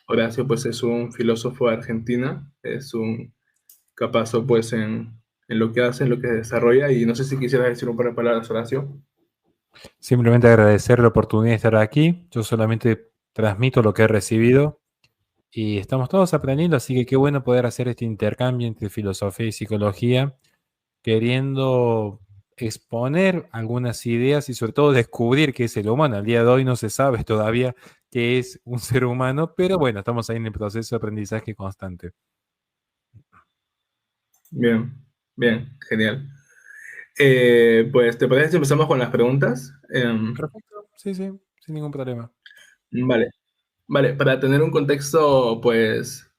Horacio pues es un filósofo de Argentina, es un capazo pues en lo que hace, en lo que desarrolla, y no sé si quisieras decir un par de palabras, Horacio. Simplemente agradecer la oportunidad de estar aquí. Yo solamente transmito lo que he recibido y estamos todos aprendiendo, así que qué bueno poder hacer este intercambio entre filosofía y psicología, queriendo exponer algunas ideas y sobre todo descubrir qué es el humano. Al día de hoy no se sabe todavía qué es un ser humano, pero bueno, estamos ahí en el proceso de aprendizaje constante. Bien, bien, genial. Pues, ¿te parece si empezamos con las preguntas? Perfecto, sí, sí, sin ningún problema. Vale, vale, para tener un contexto pues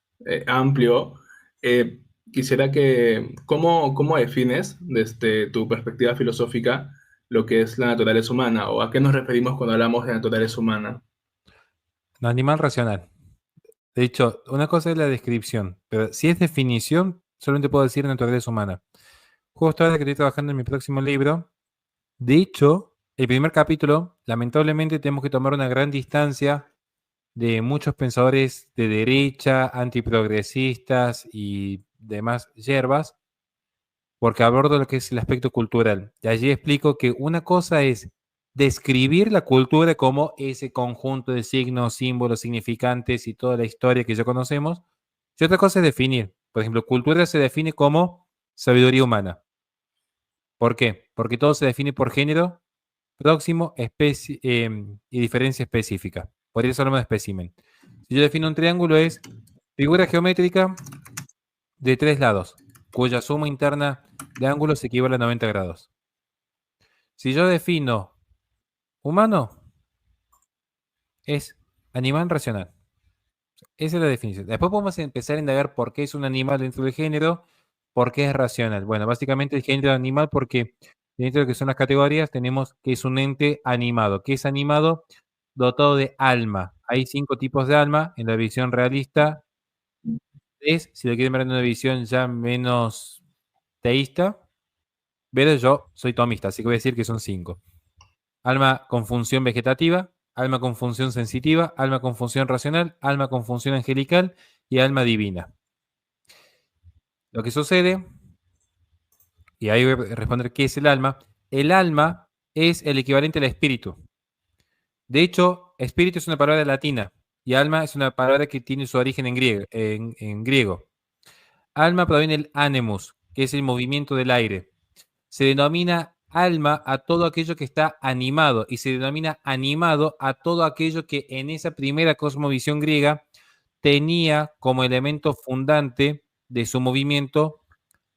amplio, eh, quisiera que, ¿cómo defines desde tu perspectiva filosófica lo que es la naturaleza humana, o a qué nos referimos cuando hablamos de naturaleza humana? Un animal racional. De hecho, una cosa es la descripción, pero si es definición, solamente puedo decir naturaleza humana. Justo ahora que estoy trabajando en mi próximo libro, de hecho, el primer capítulo, lamentablemente tenemos que tomar una gran distancia de muchos pensadores de derecha, antiprogresistas y demás hierbas, porque abordo lo que es el aspecto cultural. Y allí explico que una cosa es describir la cultura como ese conjunto de signos, símbolos, significantes y toda la historia que ya conocemos. Y otra cosa es definir. Por ejemplo, cultura se define como sabiduría humana. ¿Por qué? Porque todo se define por género, próximo, especie y diferencia específica. Por eso hablamos de espécimen. Si yo defino un triángulo es figura geométrica de tres lados, cuya suma interna de ángulos equivale a 90 grados. Si yo defino humano, es animal racional. Esa es la definición. Después podemos empezar a indagar por qué es un animal dentro del género, por qué es racional. Bueno, básicamente el género animal porque dentro de lo que son las categorías tenemos que es un ente animado. ¿Qué es animado? Dotado de alma. Hay 5 tipos de alma en la visión realista. Es, si lo quieren ver en una visión ya menos teísta, pero yo soy tomista, así que voy a decir que son 5. Alma con función vegetativa, alma con función sensitiva, alma con función racional, alma con función angelical y alma divina. Lo que sucede, y ahí voy a responder qué es el alma es el equivalente al espíritu. De hecho, espíritu es una palabra latina y alma es una palabra que tiene su origen en griego. Alma proviene del animus, que es el movimiento del aire. Se denomina alma a todo aquello que está animado y se denomina animado a todo aquello que en esa primera cosmovisión griega tenía como elemento fundante de su movimiento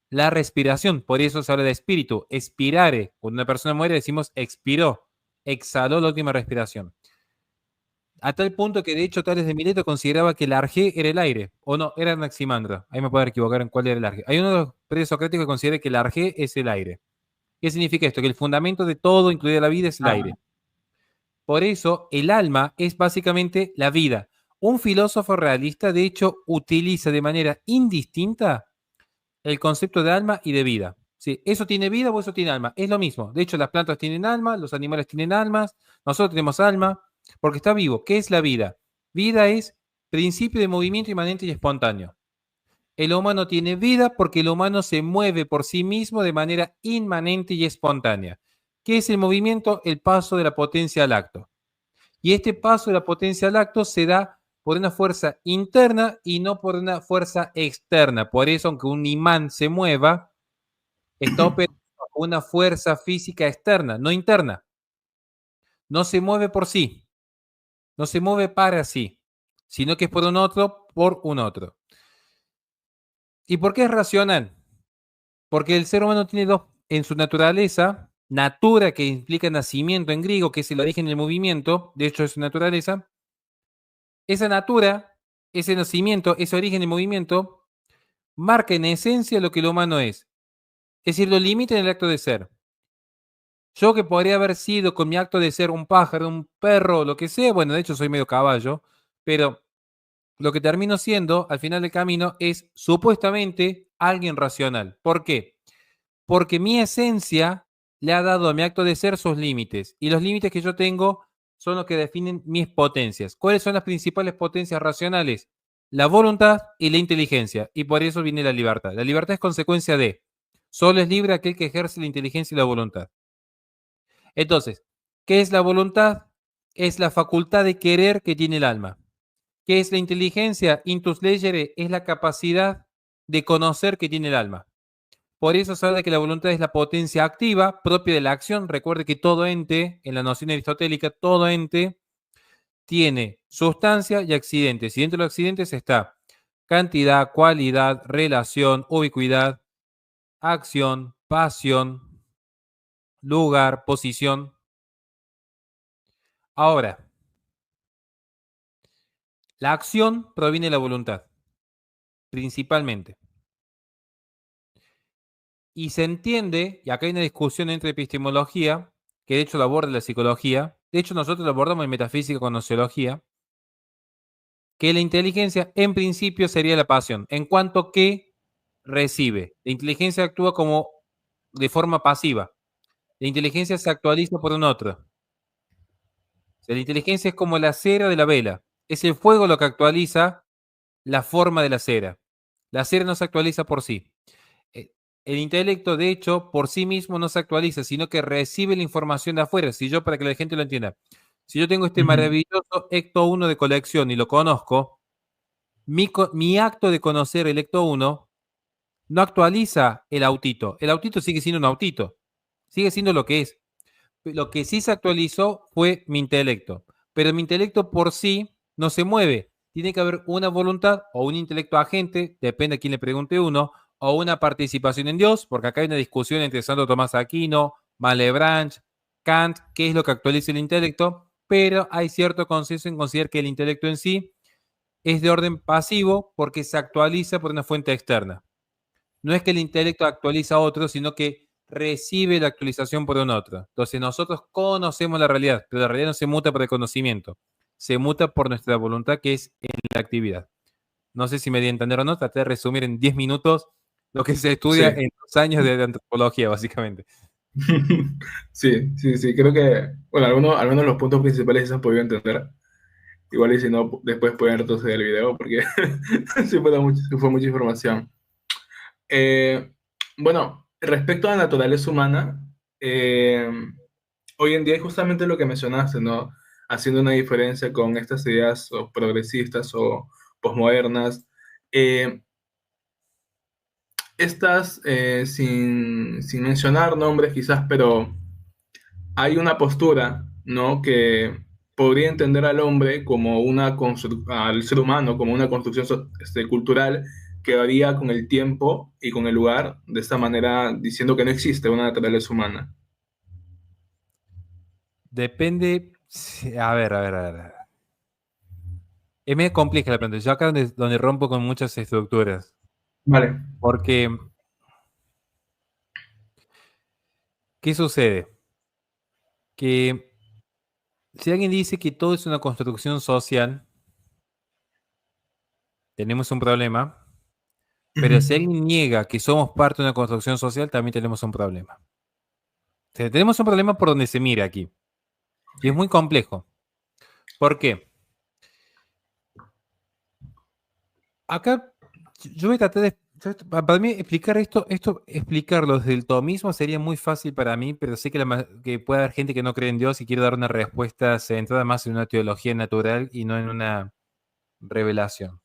la respiración. Por eso se habla de espíritu, expirare. Cuando una persona muere decimos expiró, exhaló la última respiración. A tal punto que de hecho Tales de Mileto consideraba que el arjé era el aire, o no, era Anaximandro. Ahí me puedo equivocar en cuál era el arjé. Hay uno de los presocráticos que considera que el arjé es el aire. ¿Qué significa esto? Que el fundamento de todo, incluida la vida, es el Ah, aire. Por eso, el alma es básicamente la vida. Un filósofo realista, de hecho, utiliza de manera indistinta el concepto de alma y de vida. Sí, eso tiene vida o eso tiene alma. Es lo mismo. De hecho, las plantas tienen alma, los animales tienen almas, nosotros tenemos alma, porque está vivo. ¿Qué es la vida? Vida es principio de movimiento inmanente y espontáneo. El humano tiene vida porque el humano se mueve por sí mismo de manera inmanente y espontánea. ¿Qué es el movimiento? El paso de la potencia al acto. Y este paso de la potencia al acto se da por una fuerza interna y no por una fuerza externa. Por eso, aunque un imán se mueva, está operando con una fuerza física externa, no interna. No se mueve por sí, no se mueve para sí, sino que es por un otro. ¿Y por qué es racional? Porque el ser humano tiene dos en su naturaleza, natura que implica nacimiento en griego, que es el origen del movimiento, de hecho es su naturaleza. Esa natura, ese nacimiento, ese origen del movimiento, marca en esencia lo que el humano es decir, lo limita en el acto de ser. Yo que podría haber sido con mi acto de ser un pájaro, un perro, lo que sea, bueno, de hecho soy medio caballo, pero lo que termino siendo al final del camino es supuestamente alguien racional. ¿Por qué? Porque mi esencia le ha dado a mi acto de ser sus límites. Y los límites que yo tengo son los que definen mis potencias. ¿Cuáles son las principales potencias racionales? La voluntad y la inteligencia. Y por eso viene la libertad. La libertad es consecuencia de, solo es libre aquel que ejerce la inteligencia y la voluntad. Entonces, ¿qué es la voluntad? Es la facultad de querer que tiene el alma. ¿Qué es la inteligencia? Intus legere es la capacidad de conocer que tiene el alma. Por eso se habla que la voluntad es la potencia activa propia de la acción. Recuerde que todo ente, en la noción aristotélica, todo ente tiene sustancia y accidentes. Y dentro de los accidentes está cantidad, cualidad, relación, ubicuidad, acción, pasión, lugar, posición. Ahora, la acción proviene de la voluntad, principalmente. Y se entiende, y acá hay una discusión entre epistemología, que de hecho lo aborda la psicología, de hecho nosotros lo abordamos en metafísica con nociología, que la inteligencia en principio sería la pasión, en cuanto que recibe. La inteligencia actúa como de forma pasiva. La inteligencia se actualiza por un otro. O sea, la inteligencia es como la cera de la vela. Es el fuego lo que actualiza la forma de la cera. La cera no se actualiza por sí. El intelecto, de hecho, por sí mismo no se actualiza, sino que recibe la información de afuera. Si yo, para que la gente lo entienda, si yo tengo este Ujú, maravilloso Ecto 1 de colección y lo conozco, mi acto de conocer el Ecto 1 no actualiza el autito. El autito sigue siendo un autito. Sigue siendo lo que es. Lo que sí se actualizó fue mi intelecto. Pero mi intelecto por sí no se mueve. Tiene que haber una voluntad o un intelecto agente, depende a quién le pregunte uno, o una participación en Dios, porque acá hay una discusión entre Santo Tomás Aquino, Malebranche, Kant, qué es lo que actualiza el intelecto, pero hay cierto consenso en considerar que el intelecto en sí es de orden pasivo porque se actualiza por una fuente externa. No es que el intelecto actualiza a otro, sino que recibe la actualización por un otro. Entonces nosotros conocemos la realidad, pero la realidad no se muta por el conocimiento, se muta por nuestra voluntad, que es en la actividad. No sé si me di a entender o no, traté de resumir en 10 minutos lo que se estudia sí. en 2 años de antropología, básicamente. Sí, sí, sí, creo que, bueno, algunos de los puntos principales se han podido entender. Igual y si no, después pueden retroceder el video porque sí fue mucha información. Eh, bueno, respecto a la naturaleza humana, eh, hoy en día es justamente lo que mencionaste, ¿no? Haciendo una diferencia con estas ideas o progresistas o posmodernas. Eh, Estas, sin mencionar nombres quizás, pero hay una postura, ¿no? Que podría entender al hombre como al ser humano como una construcción cultural que varía con el tiempo y con el lugar, de esta manera diciendo que no existe una naturaleza humana. Depende, sí, a ver. Es medio compleja la pregunta. Yo acá donde rompo con muchas estructuras. Vale. Porque, ¿qué sucede? Que si alguien dice que todo es una construcción social, tenemos un problema, pero si alguien niega que somos parte de una construcción social, también tenemos un problema. O sea, tenemos un problema por donde se mira aquí. Y es muy complejo. ¿Por qué? Acá yo voy a tratar de... Para mí explicar explicarlo desde el tomismo sería muy fácil para mí, pero sé que, que puede haber gente que no cree en Dios y quiere dar una respuesta centrada más en una teología natural y no en una revelación.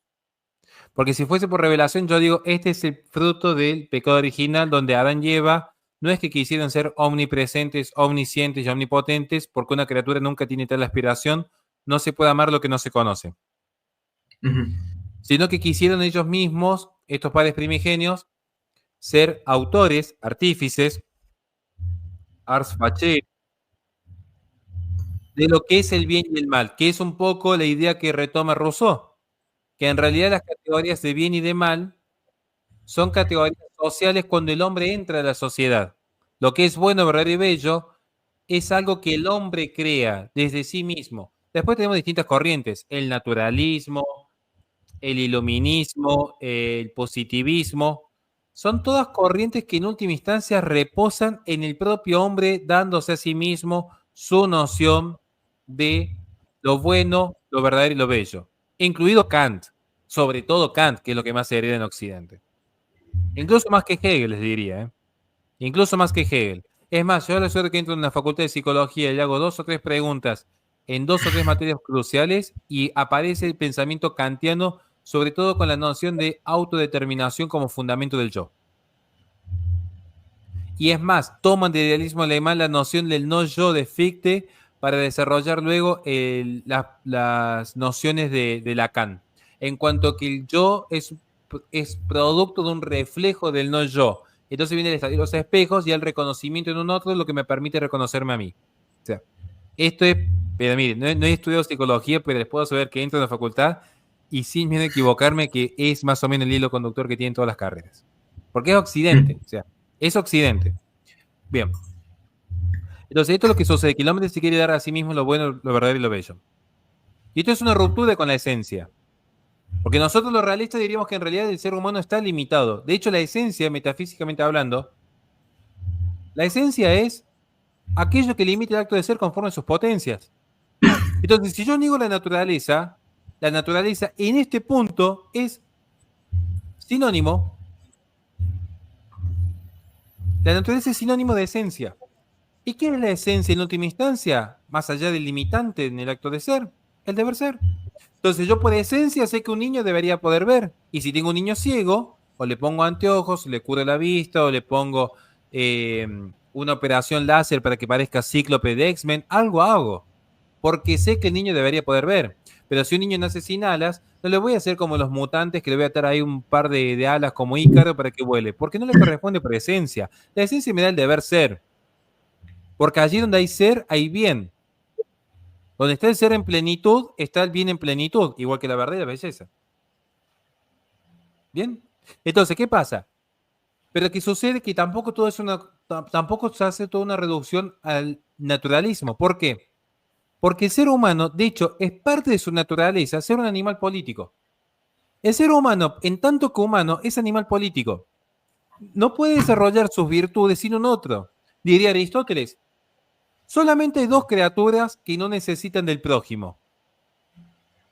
Porque si fuese por revelación, yo digo, este es el fruto del pecado original donde Adán y Eva no es que quisieran ser omnipresentes, omniscientes y omnipotentes, porque una criatura nunca tiene tal aspiración, no se puede amar lo que no se conoce, sino que quisieron ellos mismos, estos padres primigenios, ser autores, artífices, ars facere, de lo que es el bien y el mal, que es un poco la idea que retoma Rousseau, que en realidad las categorías de bien y de mal son categorías sociales cuando el hombre entra a la sociedad. Lo que es bueno, verdadero y bello es algo que el hombre crea desde sí mismo. Después tenemos distintas corrientes, el naturalismo, el iluminismo, el positivismo. Son todas corrientes que en última instancia reposan en el propio hombre dándose a sí mismo su noción de lo bueno, lo verdadero y lo bello, incluido Kant, sobre todo Kant, que es lo que más se hereda en Occidente. Incluso más que Hegel, les diría, ¿eh? Incluso más que Hegel. Es más, yo a la suerte que entro en una facultad de psicología y le hago 2 o 3 preguntas en 2 o 3 materias cruciales y aparece el pensamiento kantiano, sobre todo con la noción de autodeterminación como fundamento del yo. Y es más, toman de idealismo alemán la noción del no yo de Fichte para desarrollar luego las nociones de Lacan. En cuanto que el yo es producto de un reflejo del no yo. Entonces viene el estadio de los espejos y el reconocimiento en un otro es lo que me permite reconocerme a mí. O sea, esto es, pero miren, no he estudiado psicología, pero les puedo saber que entro en la facultad y sin miedo a equivocarme que es más o menos el hilo conductor que tienen todas las carreras. Porque es Occidente, o sea, es Occidente. Bien. Entonces, esto es lo que sucede, que el hombre se quiere dar a sí mismo lo bueno, lo verdadero y lo bello. Y esto es una ruptura con la esencia. Porque nosotros los realistas diríamos que en realidad el ser humano está limitado. De hecho, la esencia, metafísicamente hablando, la esencia es aquello que limita el acto de ser conforme a sus potencias. Entonces, si yo niego la naturaleza en este punto es sinónimo, la naturaleza es sinónimo de esencia. ¿Y qué es la esencia en última instancia? Más allá del limitante en el acto de ser, el deber ser. Entonces yo por esencia sé que un niño debería poder ver. Y si tengo un niño ciego, o le pongo anteojos, o le curo la vista, o le pongo eh, una operación láser para que parezca cíclope de X-Men, algo hago. Porque sé que el niño debería poder ver. Pero si un niño nace sin alas, no le voy a hacer como los mutantes, que le voy a atar ahí un par de alas como Ícaro para que vuele. Porque no le corresponde por esencia. La esencia me da el deber ser. Porque allí donde hay ser, hay bien. Donde está el ser en plenitud, está el bien en plenitud, igual que la verdad y la belleza. ¿Bien? Entonces, ¿qué pasa? Pero que sucede que tampoco todo es tampoco se hace toda una reducción al naturalismo. ¿Por qué? Porque el ser humano, de hecho, es parte de su naturaleza ser un animal político. El ser humano, en tanto que humano, es animal político. No puede desarrollar sus virtudes sin un otro. Diría Aristóteles, solamente hay dos criaturas que no necesitan del prójimo.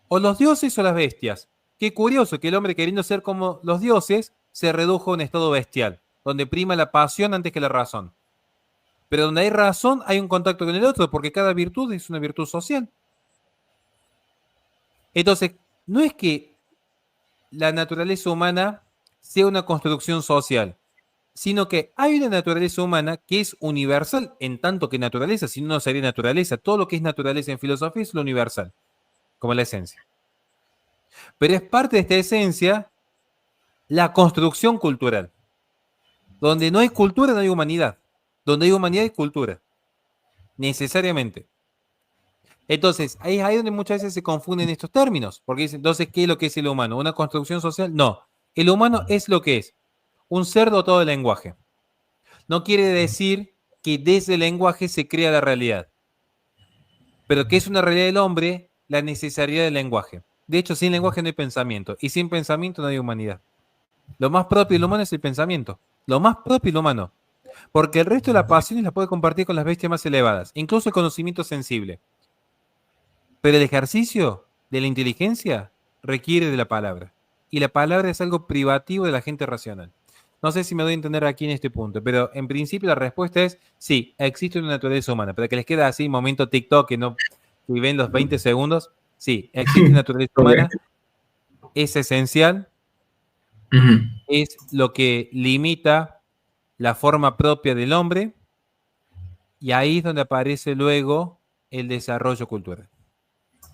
O los dioses o las bestias. Qué curioso que el hombre queriendo ser como los dioses se redujo a un estado bestial, donde prima la pasión antes que la razón. Pero donde hay razón hay un contacto con el otro, porque cada virtud es una virtud social. Entonces, no es que la naturaleza humana sea una construcción social, sino que hay una naturaleza humana que es universal en tanto que naturaleza, si no, no sería naturaleza. Todo lo que es naturaleza en filosofía es lo universal, como la esencia. Pero es parte de esta esencia la construcción cultural. Donde no hay cultura, no hay humanidad. Donde hay humanidad, hay cultura. Necesariamente. Entonces, ahí es ahí donde muchas veces se confunden estos términos. Porque dicen, entonces, ¿qué es lo que es el humano? ¿Una construcción social? No. El humano es lo que es. Un ser dotado de lenguaje. No quiere decir que desde el lenguaje se crea la realidad. Pero que es una realidad del hombre, la necesidad del lenguaje. De hecho, sin lenguaje no hay pensamiento. Y sin pensamiento no hay humanidad. Lo más propio del humano es el pensamiento. Lo más propio del humano. Porque el resto de las pasiones las puede compartir con las bestias más elevadas, incluso el conocimiento sensible. Pero el ejercicio de la inteligencia requiere de la palabra. Y la palabra es algo privativo de la gente racional. No sé si me doy a entender aquí en este punto, pero en principio la respuesta es sí, existe una naturaleza humana. Para que les quede así, momento TikTok que ven los 20 segundos, sí, existe naturaleza Ok. humana, es esencial, Ujú, es lo que limita la forma propia del hombre. Y ahí es donde aparece luego el desarrollo cultural.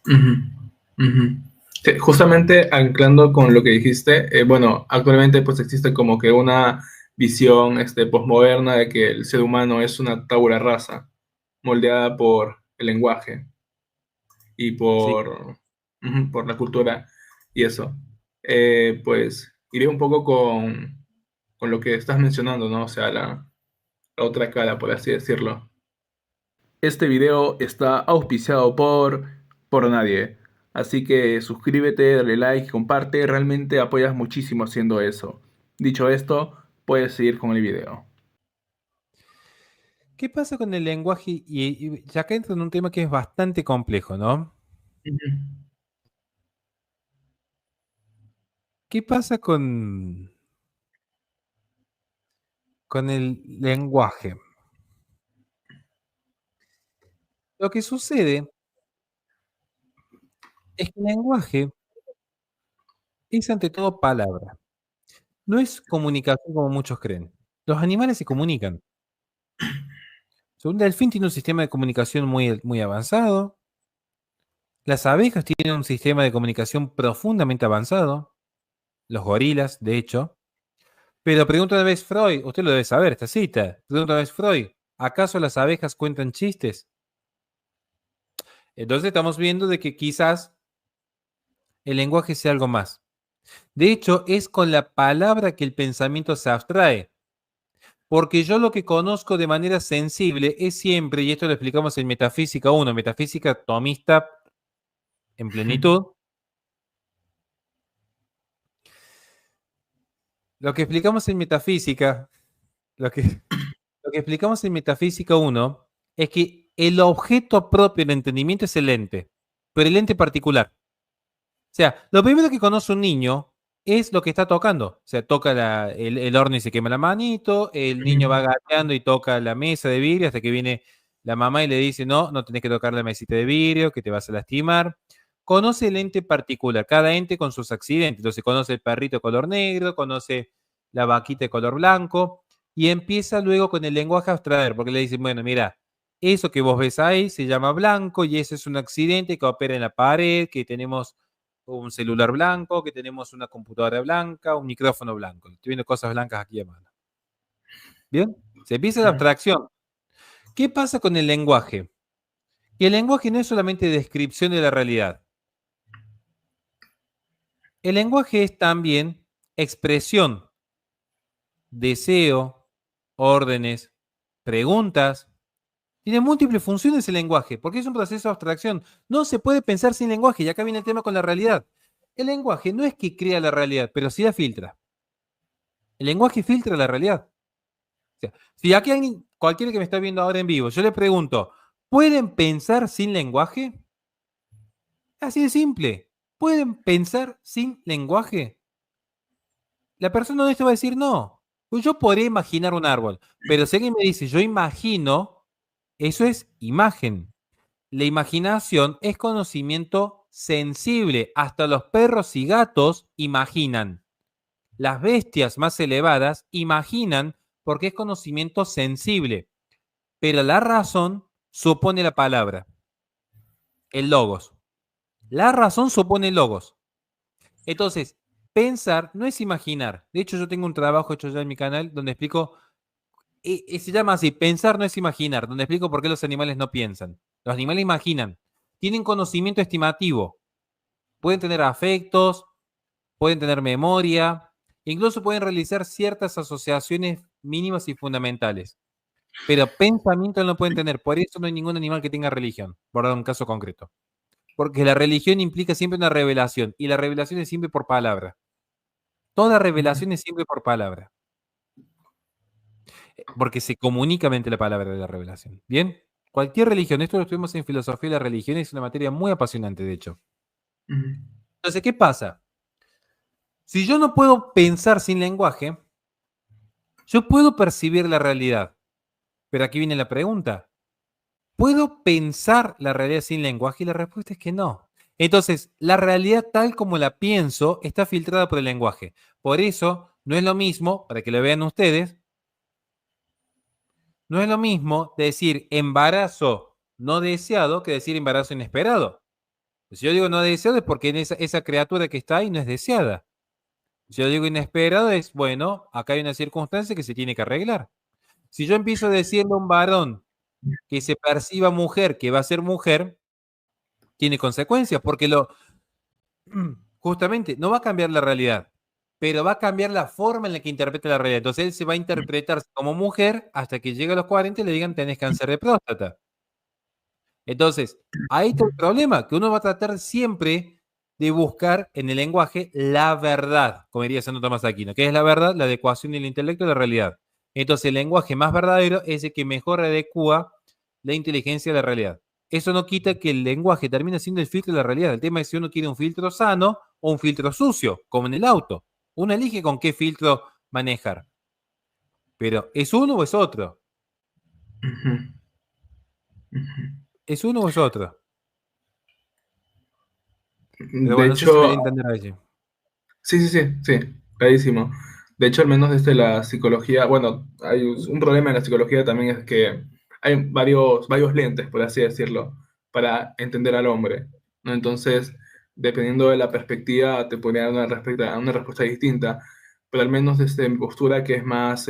ujú, ujú. Sí, justamente anclando con lo que dijiste, bueno, actualmente pues existe como que una visión posmoderna de que el ser humano es una tabula rasa, moldeada por el lenguaje y Sí. por la cultura y eso. Pues iré un poco con lo que estás mencionando, ¿no? O sea, la otra cara, por así decirlo. Este video está auspiciado por nadie. Así que suscríbete, dale like y comparte. Realmente apoyas muchísimo haciendo eso. Dicho esto, puedes seguir con el video. ¿Qué pasa con el lenguaje? Y acá entra en un tema que es bastante complejo, ¿no? Ujú. ¿Qué pasa con el lenguaje? Lo que sucede es que el lenguaje es ante todo palabra. No es comunicación como muchos creen. Los animales se comunican. Un delfín tiene un sistema de comunicación muy, muy avanzado. Las abejas tienen un sistema de comunicación profundamente avanzado. Los gorilas, de hecho. Pero pregunta una vez Freud, usted lo debe saber, esta cita. Pregunta una vez Freud, ¿acaso las abejas cuentan chistes? Entonces estamos viendo de que quizás el lenguaje sea algo más. De hecho, es con la palabra que el pensamiento se abstrae. Porque yo lo que conozco de manera sensible es siempre, y esto lo explicamos en Metafísica 1, Metafísica tomista en plenitud, lo que explicamos en Metafísica, lo que, lo que explicamos en Metafísica 1 es que el objeto propio del entendimiento es el ente, pero el ente particular. O sea, lo primero que conoce un niño es lo que está tocando. O sea, toca el horno y se quema la manito, el niño va gateando y toca la mesa de vidrio hasta que viene la mamá y le dice, no, no tenés que tocar la mesita de vidrio, que te vas a lastimar. Conoce el ente particular, cada ente con sus accidentes. Entonces conoce el perrito de color negro, conoce la vaquita de color blanco y empieza luego con el lenguaje a abstraer, porque le dicen, bueno, mira, eso que vos ves ahí se llama blanco y ese es un accidente que opera en la pared, que tenemos un celular blanco, que tenemos una computadora blanca, un micrófono blanco. Estoy viendo cosas blancas aquí a mano. ¿Bien? Se empieza la abstracción. ¿Qué pasa con el lenguaje? Que el lenguaje no es solamente descripción de la realidad. El lenguaje es también expresión, deseo, órdenes, preguntas. Tiene múltiples funciones el lenguaje, porque es un proceso de abstracción. No se puede pensar sin lenguaje, y acá viene el tema con la realidad. El lenguaje no es que crea la realidad, pero sí la filtra. El lenguaje filtra la realidad. O sea, si aquí alguien, cualquiera que me está viendo ahora en vivo, yo le pregunto, ¿pueden pensar sin lenguaje? Así de simple. ¿Pueden pensar sin lenguaje? La persona honesta va a decir no. Pues yo podría imaginar un árbol, pero si alguien me dice yo imagino, eso es imagen. La imaginación es conocimiento sensible. Hasta los perros y gatos imaginan. Las bestias más elevadas imaginan porque es conocimiento sensible. Pero la razón supone la palabra, el logos. La razón supone el logos. Entonces, pensar no es imaginar. De hecho, yo tengo un trabajo hecho ya en mi canal donde explico, se llama así, pensar no es imaginar, donde explico por qué los animales no piensan. Los animales imaginan, tienen conocimiento estimativo, pueden tener afectos, pueden tener memoria, incluso pueden realizar ciertas asociaciones mínimas y fundamentales. Pero pensamiento no pueden tener. Por eso no hay ningún animal que tenga religión, por dar un caso concreto. Porque la religión implica siempre una revelación, y la revelación es siempre por palabra. Toda revelación es siempre por palabra, porque se comunica mediante la palabra de la revelación. ¿Bien? Cualquier religión, esto lo estuvimos en filosofía de la religión, es una materia muy apasionante, de hecho. Entonces, ¿qué pasa? Si yo no puedo pensar sin lenguaje, yo puedo percibir la realidad. Pero aquí viene la pregunta. ¿Puedo pensar la realidad sin lenguaje? Y la respuesta es que no. Entonces, la realidad tal como la pienso está filtrada por el lenguaje. Por eso, no es lo mismo, para que lo vean ustedes, no es lo mismo decir embarazo no deseado que decir embarazo inesperado. Si yo digo no deseado es porque esa criatura que está ahí no es deseada. Si yo digo inesperado es, bueno, acá hay una circunstancia que se tiene que arreglar. Si yo empiezo a decirle a un varón que se perciba mujer, que va a ser mujer, tiene consecuencias, porque justamente no va a cambiar la realidad, pero va a cambiar la forma en la que interpreta la realidad. Entonces él se va a interpretar como mujer hasta que llegue a los 40 y le digan tenés cáncer de próstata. Entonces, ahí está el problema, que uno va a tratar siempre de buscar en el lenguaje la verdad, como diría Santo Tomás de Aquino. ¿Qué es la verdad? La adecuación del intelecto a la realidad. Entonces, el lenguaje más verdadero es el que mejor adecua la inteligencia a la realidad. Eso no quita que el lenguaje termine siendo el filtro de la realidad. El tema es si uno quiere un filtro sano o un filtro sucio, como en el auto. Uno elige con qué filtro manejar. Pero, ¿es uno o es otro? Ujú, ujú. ¿Es uno o es otro? Pero De bueno, no sé si me hecho, di a entender allí. sí, sí, sí, sí, clarísimo. De hecho, al menos desde la psicología, bueno, hay un problema en la psicología también es que hay varios lentes, por así decirlo, para entender al hombre, ¿no? Entonces, dependiendo de la perspectiva, te podría dar una respuesta distinta, pero al menos desde mi postura, que es más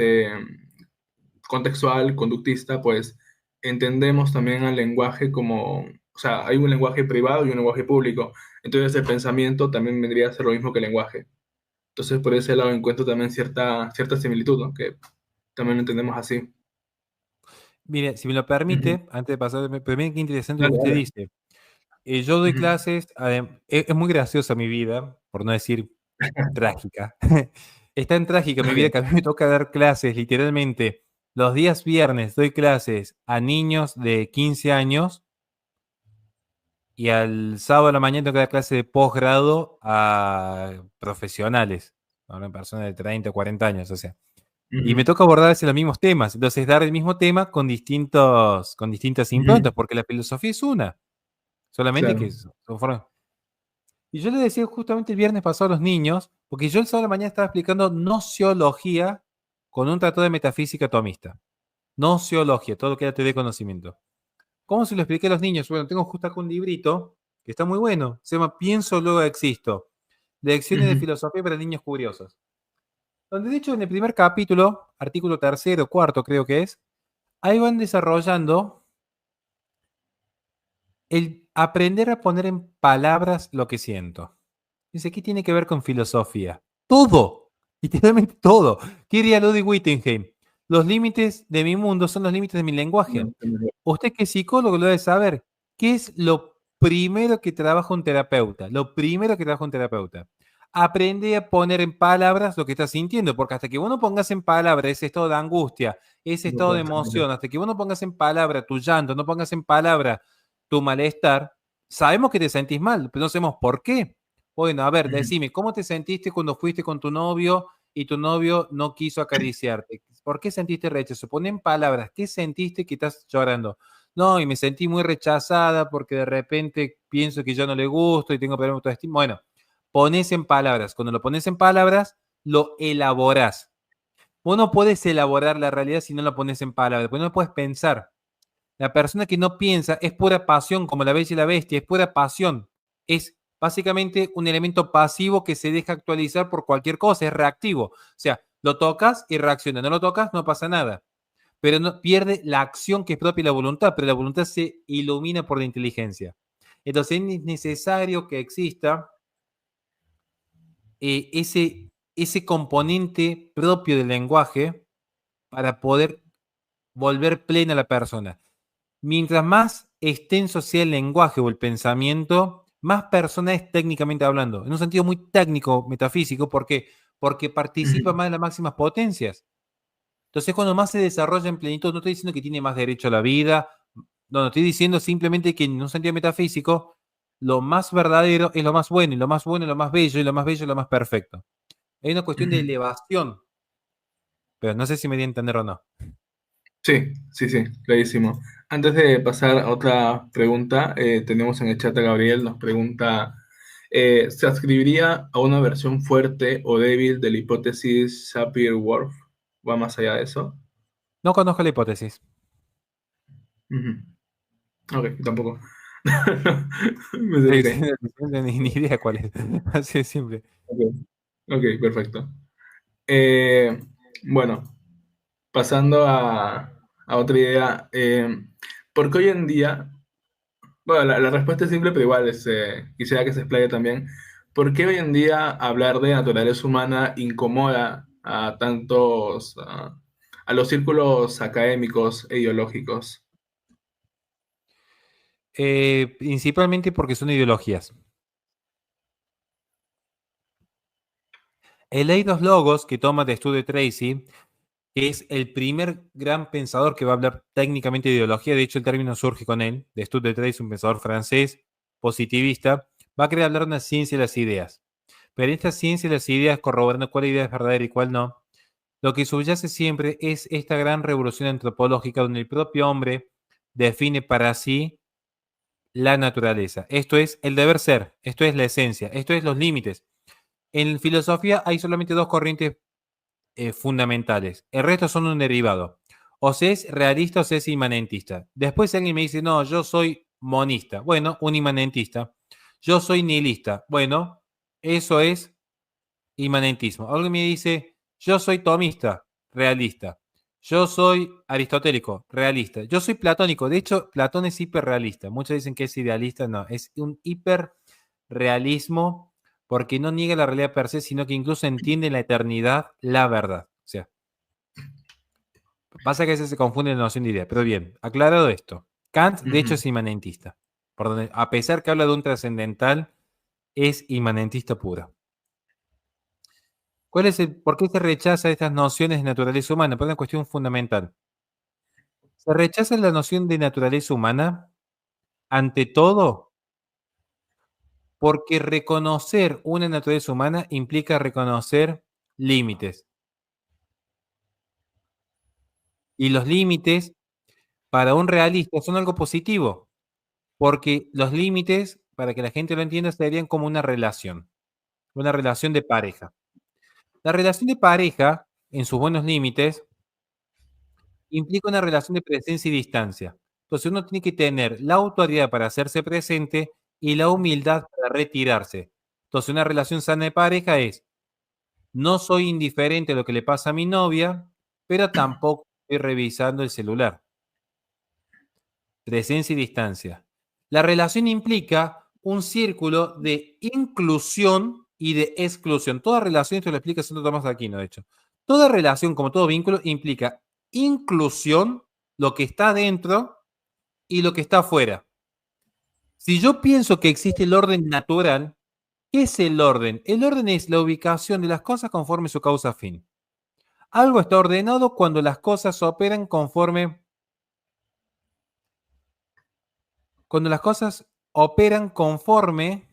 contextual, conductista, pues entendemos también al lenguaje como, o sea, hay un lenguaje privado y un lenguaje público. Entonces, el pensamiento también vendría a ser lo mismo que el lenguaje. Entonces, por ese lado encuentro también cierta similitud, ¿no? Que también lo entendemos así. Mire, si me lo Ujú. permite, antes de pasar, pero miren qué interesante lo Dale, que usted dale. dice. Yo doy Ujú. clases, es muy graciosa mi vida, por no decir trágica. Es tan trágica mi vida Ok. que a mí me toca dar clases, literalmente. Los días viernes doy clases a niños de 15 años y al sábado a la mañana tengo que dar clase de posgrado a profesionales, a una persona de 30 o 40 años, o sea. Y me Ujú. toca abordar a veces los mismos temas. Entonces, dar el mismo tema con distintas Ujú. improntas, porque la filosofía es una, solamente Claro. que son formas. Y yo le decía justamente el viernes pasado a los niños, porque yo el sábado de la mañana estaba explicando nociología con un tratado de metafísica atomista. Nociología, todo lo que era teoría de conocimiento. ¿Cómo se lo expliqué a los niños? Bueno, tengo justo acá un librito que está muy bueno. Se llama Pienso, luego existo. Lecciones de Ujú. filosofía para niños curiosos. Donde de hecho en el primer capítulo, artículo tercero, cuarto creo que es, ahí van desarrollando el aprender a poner en palabras lo que siento. Dice, ¿qué tiene que ver con filosofía? Todo, literalmente todo. ¿Qué diría Ludwig Wittgenstein? Los límites de mi mundo son los límites de mi lenguaje. Usted que es psicólogo lo debe saber. ¿Qué es lo primero que trabaja un terapeuta? Lo primero que trabaja un terapeuta. Aprende a poner en palabras lo que estás sintiendo, porque hasta que vos no pongas en palabras ese estado de angustia, ese No estado de puede ser. emoción, hasta que vos no pongas en palabra tu llanto, no pongas en palabra tu malestar, sabemos que te sentís mal, pero no sabemos por qué. Bueno, a ver, Ujú. decime, ¿cómo te sentiste cuando fuiste con tu novio y tu novio no quiso acariciarte? ¿Por qué sentiste rechazo? Pon en palabras, ¿qué sentiste que estás llorando? No, y me sentí muy rechazada porque de repente pienso que yo no le gusto y tengo problemas de autoestima. Bueno, pones en palabras. Cuando lo pones en palabras, lo elaborás. Vos no puedes elaborar la realidad si no lo pones en palabras, porque no puedes pensar. La persona que no piensa es pura pasión, como la bella y la bestia, es pura pasión. Es básicamente un elemento pasivo que se deja actualizar por cualquier cosa, es reactivo. O sea, lo tocas y reacciona, no lo tocas, no pasa nada. Pero no pierde la acción que es propia de la voluntad, pero la voluntad se ilumina por la inteligencia. Entonces es necesario que exista ese componente propio del lenguaje para poder volver plena a la persona. Mientras más extenso sea el lenguaje o el pensamiento, más persona es técnicamente hablando, en un sentido muy técnico, metafísico, porque participa Ujú. más de las máximas potencias. Entonces, cuando más se desarrolla en plenitud, no estoy diciendo que tiene más derecho a la vida, no, estoy diciendo simplemente que en un sentido metafísico, lo más verdadero es lo más bueno, y lo más bueno es lo más bello, y lo más bello es lo más perfecto. Hay una cuestión de Ujú. elevación, pero no sé si me di a entender o no. Sí, sí, sí, clarísimo. Antes de pasar a otra pregunta, tenemos en el chat a Gabriel, nos pregunta, ¿se adscribiría a una versión fuerte o débil de la hipótesis Sapir-Whorf? ¿Va más allá de eso? No conozco la hipótesis. Ujú. Ok, tampoco. Me Sí, sí, acerqué. ni idea cuál es. Así de simple. Ok, ok, perfecto. Eh, bueno, pasando a otra idea, ¿por qué hoy en día, bueno, la respuesta es simple, pero igual quisiera que se explaye también, ¿por qué hoy en día hablar de naturaleza humana incomoda a tantos, a los círculos académicos e ideológicos? Principalmente porque son ideologías. He leído los logos que toma de estudio Tracy, que es el primer gran pensador que va a hablar técnicamente de ideología. De hecho, el término surge con él, de Stutt-Detreys, un pensador francés positivista, va a querer hablar de una ciencia de las ideas. Pero en esta ciencia de las ideas, corroborando cuál idea es verdadera y cuál no, lo que subyace siempre es esta gran revolución antropológica donde el propio hombre define para sí la naturaleza. Esto es el deber ser, esto es la esencia, esto es los límites. En filosofía hay solamente dos corrientes fundamentales. El resto son un derivado. O se es realista o se es inmanentista. Después alguien me dice, no, yo soy monista. Bueno, un inmanentista. Yo soy nihilista. Bueno, eso es inmanentismo. Alguien me dice, yo soy tomista, realista. Yo soy aristotélico, realista. Yo soy platónico. De hecho, Platón es hiperrealista. Muchos dicen que es idealista. No, es un hiperrealismo porque no niega la realidad per se, sino que incluso entiende la eternidad, la verdad. O sea, pasa que a veces se confunde la noción de idea. Pero bien, aclarado esto. Kant, de hecho, Ujú. es inmanentista. Por donde, a pesar que habla de un trascendental, es inmanentista puro. ¿Por qué se rechaza estas nociones de naturaleza humana? Por una cuestión fundamental. Se rechaza la noción de naturaleza humana, ante todo, porque reconocer una naturaleza humana implica reconocer límites. Y los límites, para un realista, son algo positivo, porque los límites, para que la gente lo entienda, serían como una relación de pareja. La relación de pareja, en sus buenos límites, implica una relación de presencia y distancia. Entonces uno tiene que tener la autoridad para hacerse presente y la humildad para retirarse. Entonces una relación sana de pareja es, no soy indiferente a lo que le pasa a mi novia, pero tampoco estoy revisando el celular. Presencia y distancia. La relación implica un círculo de inclusión y de exclusión. Toda relación, esto lo explica Santo Tomás de Aquino, de hecho. Toda relación, como todo vínculo, implica inclusión, lo que está dentro y lo que está afuera. Si yo pienso que existe el orden natural, ¿qué es el orden? El orden es la ubicación de las cosas conforme su causa-fin. Algo está ordenado cuando las cosas operan cuando las cosas operan conforme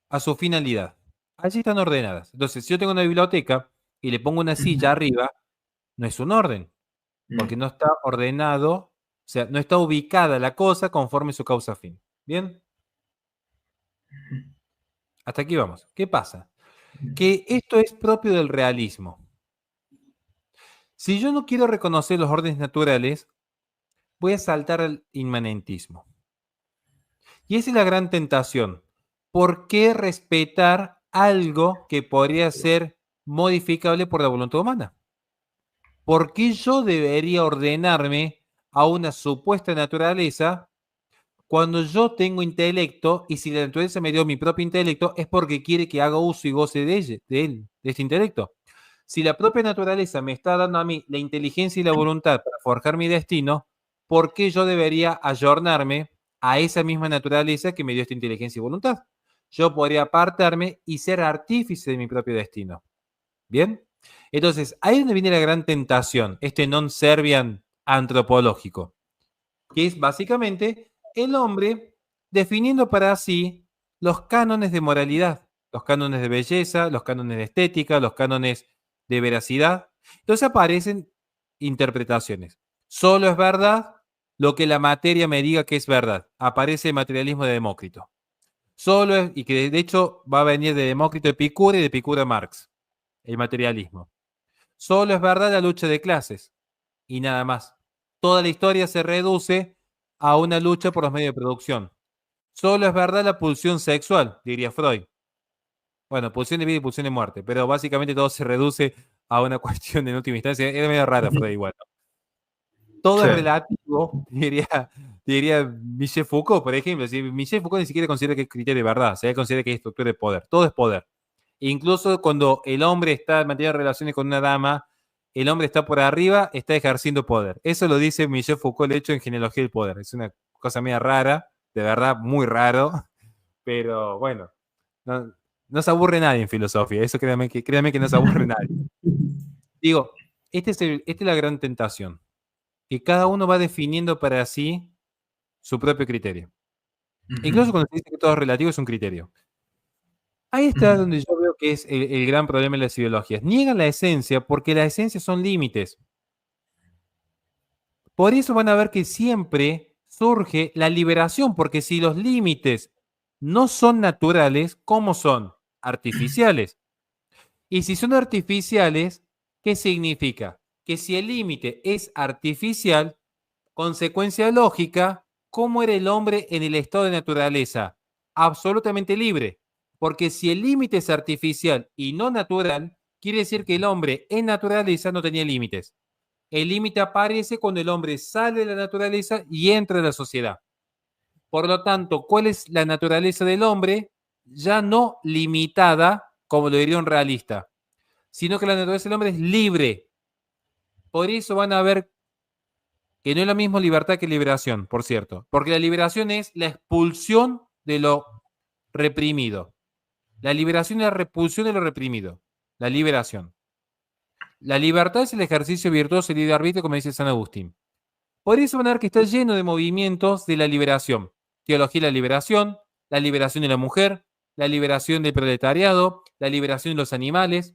a su finalidad. Allí están ordenadas. Entonces, si yo tengo una biblioteca y le pongo una silla Ujú. arriba, no es un orden, porque Mm. no está ordenado, o sea, no está ubicada la cosa conforme su causa-fin. ¿Bien? Hasta aquí vamos. ¿Qué pasa? Que esto es propio del realismo. Si yo no quiero reconocer los órdenes naturales, voy a saltar al inmanentismo. Y esa es la gran tentación. ¿Por qué respetar algo que podría ser modificable por la voluntad humana? ¿Por qué yo debería ordenarme a una supuesta naturaleza cuando yo tengo intelecto y si la naturaleza me dio mi propio intelecto es porque quiere que haga uso y goce de este intelecto? Si la propia naturaleza me está dando a mí la inteligencia y la voluntad para forjar mi destino, ¿por qué yo debería ayornarme a esa misma naturaleza que me dio esta inteligencia y voluntad? Yo podría apartarme y ser artífice de mi propio destino. ¿Bien? Entonces, ahí es donde viene la gran tentación, este non-servian antropológico, que es básicamente el hombre definiendo para sí los cánones de moralidad, los cánones de belleza, los cánones de estética, los cánones de veracidad. Entonces aparecen interpretaciones. Solo es verdad lo que la materia me diga que es verdad. Aparece el materialismo de Demócrito. Solo es, y que de hecho va a venir de Demócrito Epicuro y de Epicuro Marx, el materialismo. Solo es verdad la lucha de clases y nada más. Toda la historia se reduce a una lucha por los medios de producción. Solo es verdad la pulsión sexual, diría Freud. Bueno, pulsión de vida y pulsión de muerte, pero básicamente todo se reduce a una cuestión en última instancia. Era medio rara Freud igual, ¿no? Todo Sí. es relativo, diría Michel Foucault, por ejemplo. Si Michel Foucault ni siquiera considera que es criterio de verdad, se considera que es estructura de poder. Todo es poder. Incluso cuando el hombre está manteniendo relaciones con una dama, el hombre está por arriba, está ejerciendo poder. Eso lo dice Michel Foucault, de hecho, en Genealogía del Poder. Es una cosa media rara, de verdad, muy raro, pero bueno, no se aburre nadie en filosofía. Eso créanme que no se aburre nadie. Digo, Esta es la gran tentación, que cada uno va definiendo para sí su propio criterio. Ujú, Incluso cuando se dice que todo es relativo, es un criterio. Ahí está ujú, donde yo veo que es el gran problema de las ideologías. Niegan la esencia porque la esencia son límites. Por eso van a ver que siempre surge la liberación, porque si los límites no son naturales, ¿cómo son? Artificiales. Y si son artificiales, ¿qué significa? Que si el límite es artificial, consecuencia lógica, ¿cómo era el hombre en el estado de naturaleza? Absolutamente libre. Porque si el límite es artificial y no natural, quiere decir que el hombre en naturaleza no tenía límites. El límite aparece cuando el hombre sale de la naturaleza y entra a la sociedad. Por lo tanto, ¿cuál es la naturaleza del hombre? Ya no limitada, como lo diría un realista, sino que la naturaleza del hombre es libre. Por eso van a ver que no es lo mismo libertad que liberación, por cierto, porque la liberación es la expulsión de lo reprimido. La liberación es la repulsión de lo reprimido. La liberación. La libertad es el ejercicio virtuoso y libre arbitrio, como dice San Agustín. Por eso van a ver que está lleno de movimientos de la liberación. Teología de la liberación de la mujer, la liberación del proletariado, la liberación de los animales,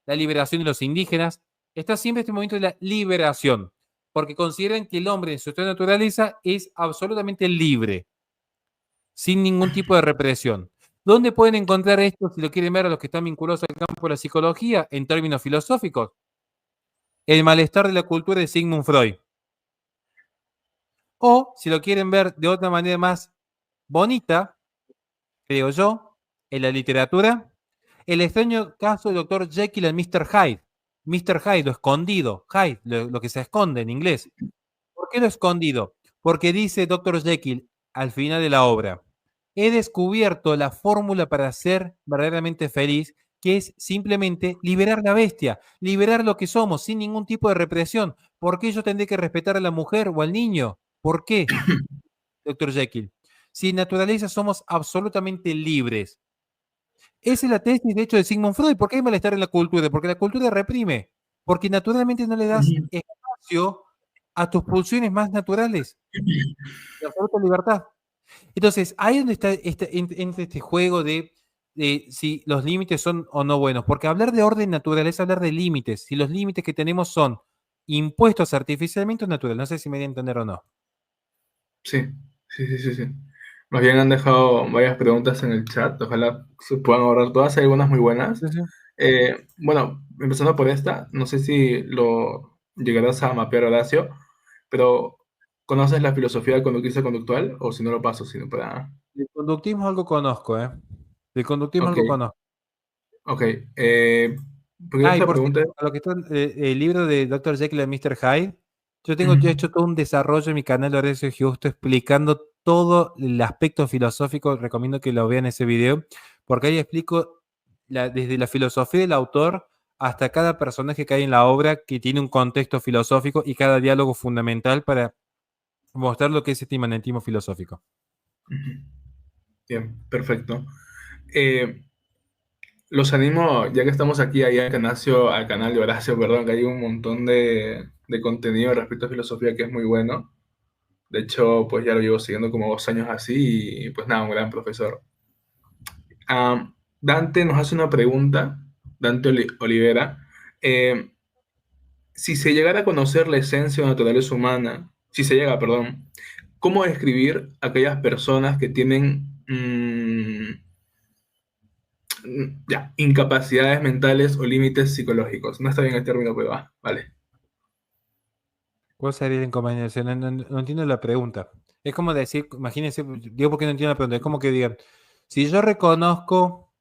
la liberación de los indígenas. Está siempre este movimiento de la liberación, porque consideran que el hombre en su estado de naturaleza es absolutamente libre, sin ningún tipo de represión. ¿Dónde pueden encontrar esto si lo quieren ver a los que están vinculados al campo de la psicología en términos filosóficos? El malestar de la cultura de Sigmund Freud. O, si lo quieren ver de otra manera más bonita, creo yo, en la literatura, el extraño caso del doctor Jekyll and Mr. Hyde. Mr. Hyde, lo escondido, Hyde, lo que se esconde en inglés. ¿Por qué lo escondido? Porque dice doctor Jekyll al final de la obra, he descubierto la fórmula para ser verdaderamente feliz, que es simplemente liberar la bestia, liberar lo que somos sin ningún tipo de represión. ¿Por qué yo tendré que respetar a la mujer o al niño? ¿Por qué? Doctor Jekyll. Si en naturaleza somos absolutamente libres. Esa es la tesis, de hecho, de Sigmund Freud. ¿Por qué hay malestar en la cultura? Porque la cultura reprime. Porque naturalmente no le das ujú. espacio a tus pulsiones más naturales de absoluta libertad. Entonces, ahí es donde está este juego de si los límites son o no buenos. Porque hablar de orden natural es hablar de límites. Si los límites que tenemos son impuestos artificialmente o naturales. No sé si me voy a entender o no. Sí, sí, sí, sí, sí. Más bien han dejado varias preguntas en el chat, ojalá se puedan ahorrar todas, hay algunas muy buenas. Sí, sí. Bueno, empezando por esta, no sé si lo llegarás a mapear, Horacio, pero ¿conoces la filosofía del conductista conductual? O si no lo paso, sino para... Del conductismo algo conozco, ¿eh? Del conductismo Ok, algo conozco. ok. Porque Ah, y esta por pregunta... cierto, a lo que está el libro de Dr. Jekyll y Mr. Hyde, yo tengo ya Ujú, hecho todo un desarrollo en mi canal de Horacio Justo explicando todo el aspecto filosófico. Recomiendo que lo vean ese video, porque ahí explico desde la filosofía del autor hasta cada personaje que hay en la obra que tiene un contexto filosófico y cada diálogo fundamental para mostrar lo que es este imanentismo filosófico. ujú. Bien, perfecto. Eh, Los animo, ya que estamos aquí, ahí al canal de Horacio, perdón, que hay un montón de contenido respecto a filosofía que es muy bueno. De hecho, pues ya lo llevo siguiendo como 2 años así y pues nada, un gran profesor. Dante nos hace una pregunta, Dante Olivera. eh, si se llegara a conocer la esencia o naturaleza humana, si se llega, perdón, ¿cómo describir a aquellas personas que tienen ya, incapacidades mentales o límites psicológicos? No está bien el término, pero va, vale. ¿Cuál sería el inconveniente? No, no entiendo la pregunta. Es como decir, imagínense, digo porque no entiendo la pregunta, es como que digan, si yo reconozco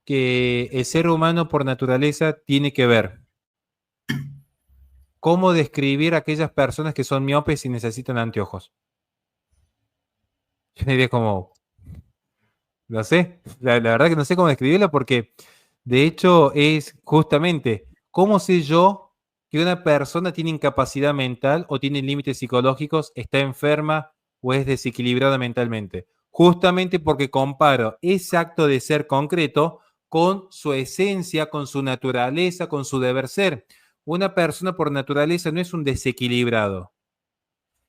que el ser humano por naturaleza tiene que ver, ¿cómo describir a aquellas personas que son miopes y necesitan anteojos? Yo diría como, no sé, la verdad que no sé cómo describirla porque de hecho es justamente, ¿cómo sé yo que una persona tiene incapacidad mental o tiene límites psicológicos, está enferma o es desequilibrada mentalmente? Justamente porque comparo ese acto de ser concreto con su esencia, con su naturaleza, con su deber ser. una persona por naturaleza no es un desequilibrado.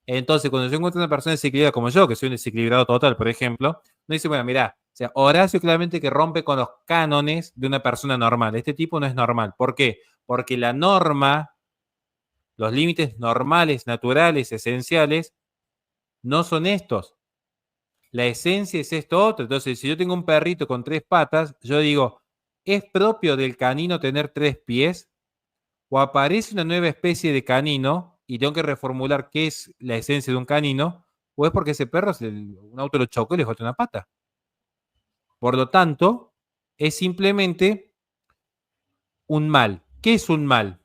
Entonces, cuando yo encuentro una persona desequilibrada como yo, que soy un desequilibrado total, por ejemplo, no dice, bueno, mira, o sea, Horacio claramente que rompe con los cánones de una persona normal. Este tipo no es normal. ¿Por qué? Porque la norma, los límites normales, naturales, esenciales, no son estos. La esencia es esto otro. Entonces, si yo tengo un perrito con 3 patas, yo digo, ¿es propio del canino tener 3 pies? ¿O aparece una nueva especie de canino y tengo que reformular qué es la esencia de un canino? ¿O es porque ese perro, un auto lo chocó y le falta una pata? Por lo tanto, es simplemente un mal. ¿Qué es un mal?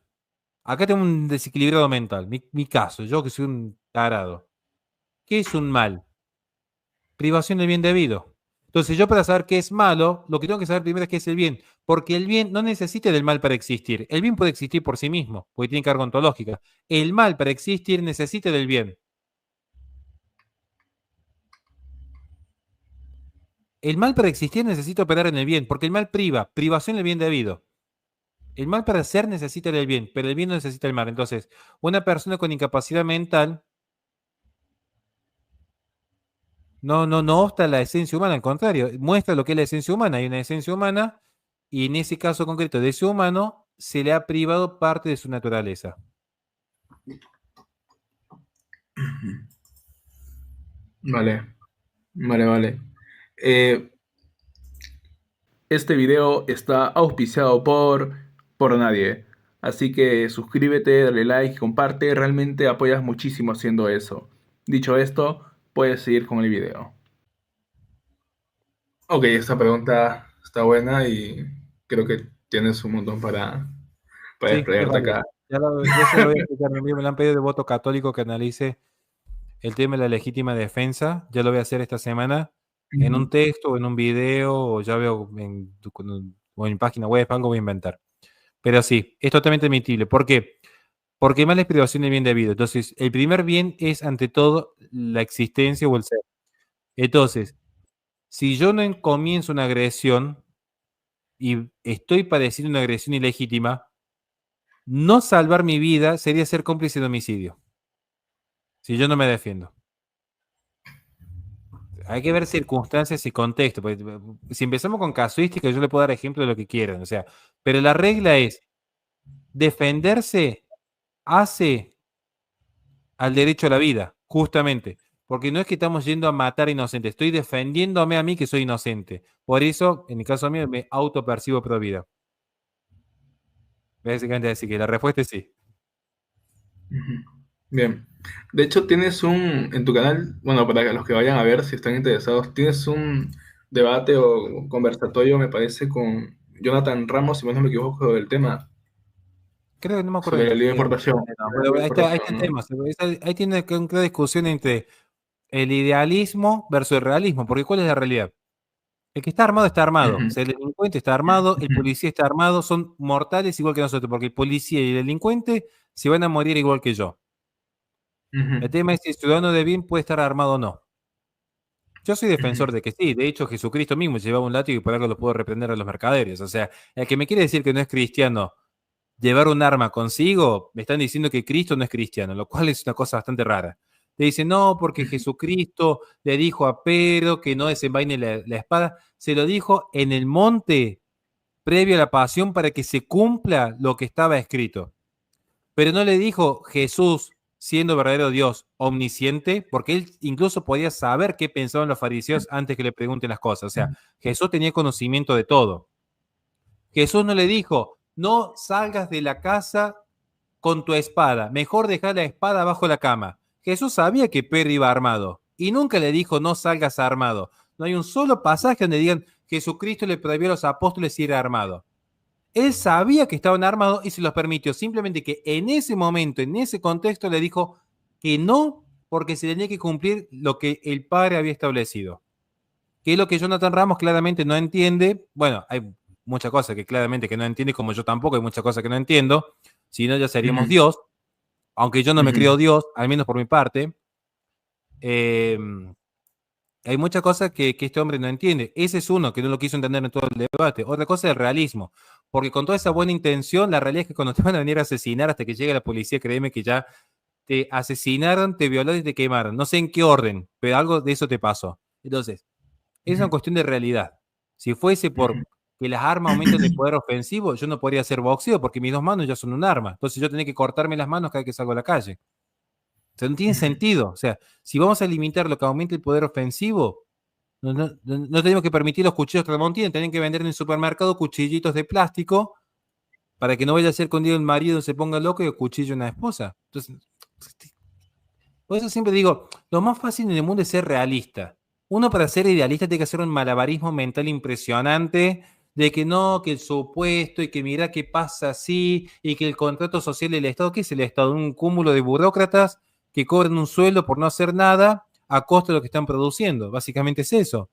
Acá tengo un desequilibrado mental. Mi caso, yo que soy un tarado. ¿Qué es un mal? Privación del bien debido. Entonces, yo para saber qué es malo, lo que tengo que saber primero es qué es el bien, porque el bien no necesita del mal para existir. El bien puede existir por sí mismo, porque tiene carga ontológica. El mal para existir necesita del bien. El mal para existir necesita operar en el bien, porque el mal priva, privación del bien debido. El mal para ser necesita del bien, pero el bien no necesita el mal. Entonces, una persona con incapacidad mental no obsta la esencia humana, al contrario, muestra lo que es la esencia humana. Hay una esencia humana y en ese caso concreto de ese humano se le ha privado parte de su naturaleza. Vale, vale, vale. Eh, este video está auspiciado por nadie. Así que suscríbete, dale like, comparte. Realmente apoyas muchísimo haciendo eso. Dicho esto, puedes seguir con el video. Ok, esta pregunta está buena y creo que tienes un montón para Sí, es desplegarte válido. acá. Ya se lo voy a explicar. Me lo han pedido de voto católico que analice el tema de la legítima defensa. Ya lo voy a hacer esta semana en un Ujú, texto o en un video o ya veo o en página web, algo voy a inventar. Pero sí, es totalmente admitible. ¿Por qué? Porque mal es privación del bien debido. Entonces, el primer bien es ante todo la existencia o el ser. Entonces, si yo no comienzo una agresión y estoy padeciendo una agresión ilegítima, no salvar mi vida sería ser cómplice de homicidio, si yo no me defiendo. Hay que ver circunstancias y contexto. Porque si empezamos con casuística, yo le puedo dar ejemplo de lo que quieran. O sea, pero la regla es defenderse hace al derecho a la vida, justamente. Porque no es que estamos yendo a matar inocentes, estoy defendiéndome a mí que soy inocente. Por eso, en el caso mío, me autopercibo pro vida. Básicamente así que la respuesta es sí. ujú. Bien. De hecho, tienes en tu canal, bueno, para los que vayan a ver si están interesados, tienes un debate o conversatorio, me parece, con Jonathan Ramos, si mal no me equivoco, del tema Creo que no me acuerdo sobre la libre importación. exactamente, no, pero ahí está el ¿No? tema. Ahí tiene que una clara discusión entre el idealismo versus el realismo, porque ¿cuál es la realidad? El que está armado está armado, o Ujú, sea, el delincuente está armado, el ujú, policía está armado, son mortales igual que nosotros, porque el policía y el delincuente se van a morir igual que yo. ujú, El tema es si el ciudadano de bien puede estar armado o no. Yo soy ujú, defensor de que sí, de hecho Jesucristo mismo llevaba un látigo y por algo lo pudo reprender a los mercaderes. O sea, el que me quiere decir que no es cristiano llevar un arma consigo, me están diciendo que Cristo no es cristiano, lo cual es una cosa bastante rara. Te dicen, no, porque Jesucristo le dijo a Pedro que no desenvaine la espada. Se lo dijo en el monte previo a la pasión para que se cumpla lo que estaba escrito. Pero no le dijo Jesús, siendo verdadero Dios, omnisciente, porque él incluso podía saber qué pensaban los fariseos antes que le pregunten las cosas. O sea, Jesús tenía conocimiento de todo. Jesús no le dijo, no salgas de la casa con tu espada, mejor dejar la espada bajo la cama. Jesús sabía que Pedro iba armado y nunca le dijo, no salgas armado. No hay un solo pasaje donde digan, Jesucristo le prohibió a los apóstoles ir armado. Él sabía que estaban armados y se los permitió. Simplemente que en ese momento, en ese contexto, le dijo que no, porque se tenía que cumplir lo que el padre había establecido. Que es lo que Jonathan Ramos claramente no entiende. Bueno, hay muchas cosas que claramente que no entiende, como yo tampoco, hay muchas cosas que no entiendo. Si no, ya seríamos ujú, Dios. Aunque yo no me ujú, creo Dios, al menos por mi parte. Eh, Hay muchas cosas que este hombre no entiende. Ese es uno que no lo quiso entender en todo el debate. Otra cosa es el realismo. Porque con toda esa buena intención, la realidad es que cuando te van a venir a asesinar hasta que llegue la policía, créeme que ya te asesinaron, te violaron y te quemaron. No sé en qué orden, pero algo de eso te pasó. Entonces, es una cuestión de realidad. Si fuese por que las armas aumenten de poder ofensivo, yo no podría hacer boxeo porque mis dos manos ya son un arma. Entonces yo tenía que cortarme las manos cada vez que salgo a la calle. O sea, no tiene sentido. O sea, si vamos a limitar lo que aumente el poder ofensivo, no tenemos que permitir los cuchillos tramontina, tienen que vender en el supermercado cuchillitos de plástico para que no vaya a ser que un día el marido se ponga loco y cuchillo a una esposa. Entonces, por eso siempre digo, lo más fácil en el mundo es ser realista. Uno para ser idealista tiene que hacer un malabarismo mental impresionante de que no, que el supuesto y que mira qué pasa así y que el contrato social del Estado, ¿qué es el Estado? Un cúmulo de burócratas que cobran un sueldo por no hacer nada a costa de lo que están produciendo. Básicamente es eso.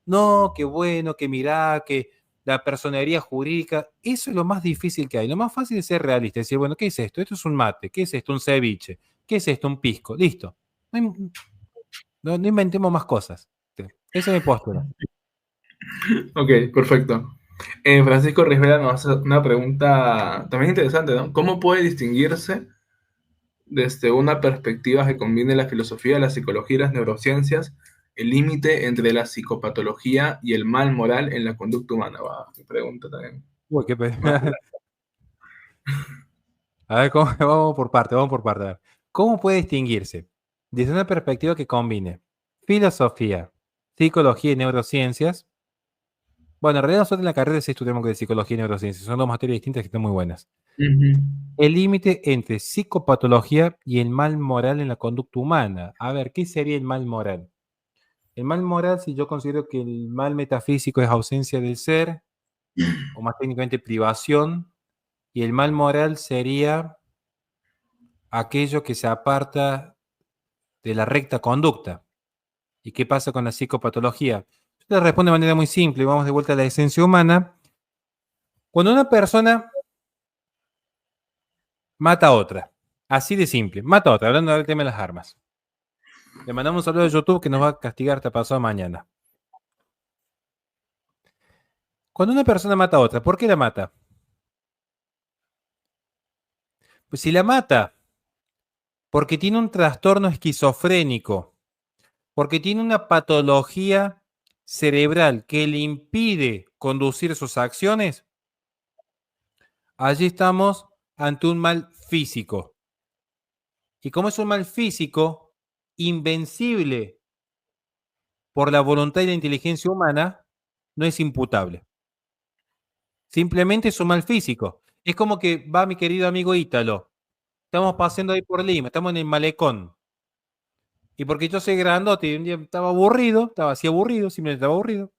No, qué bueno, que mirá, que la personería jurídica, eso es lo más difícil que hay. Lo más fácil es ser realista, decir, bueno, ¿qué es esto? Esto es un mate, ¿qué es esto? Un ceviche, ¿qué es esto? Un pisco, listo. No inventemos más cosas. Esa es mi postura. Ok, perfecto. Francisco Rivera nos hace una pregunta también interesante, ¿no? ¿Cómo puede distinguirse desde una perspectiva que combine la filosofía, la psicología y las neurociencias el límite entre la psicopatología y el mal moral en la conducta humana? Va, mi pregunta también. Uy, Más A ver, vamos por parte, vamos por parte. A ver. ¿Cómo puede distinguirse? Desde una perspectiva que combine filosofía, psicología y neurociencias. Bueno, en realidad nosotros en la carrera sí estudiamos de psicología y neurociencias. Son dos materias distintas que están muy buenas. Ujú. El límite entre psicopatología y el mal moral en la conducta humana. A ver, ¿qué sería el mal moral? El mal moral, si yo considero que el mal metafísico es ausencia del ser, o más técnicamente privación, y el mal moral sería aquello que se aparta de la recta conducta. ¿Y qué pasa con la psicopatología? Yo te respondo de manera muy simple, vamos de vuelta a la esencia humana. Cuando una persona mata a otra, así de simple, mata a otra, hablando del tema de las armas. Le mandamos un saludo a YouTube que nos va a castigar hasta pasado mañana. Cuando una persona mata a otra, ¿por qué la mata? Pues si la mata porque tiene un trastorno esquizofrénico, porque tiene una patología cerebral que le impide conducir sus acciones, allí estamos ante un mal físico. Y como es un mal físico, invencible por la voluntad y la inteligencia humana, no es imputable. Simplemente es un mal físico. Es como que va mi querido amigo Ítalo. Estamos paseando ahí por Lima, estamos en el malecón. Y porque yo soy grandote y un día estaba aburrido, estaba así aburrido, simplemente estaba aburrido.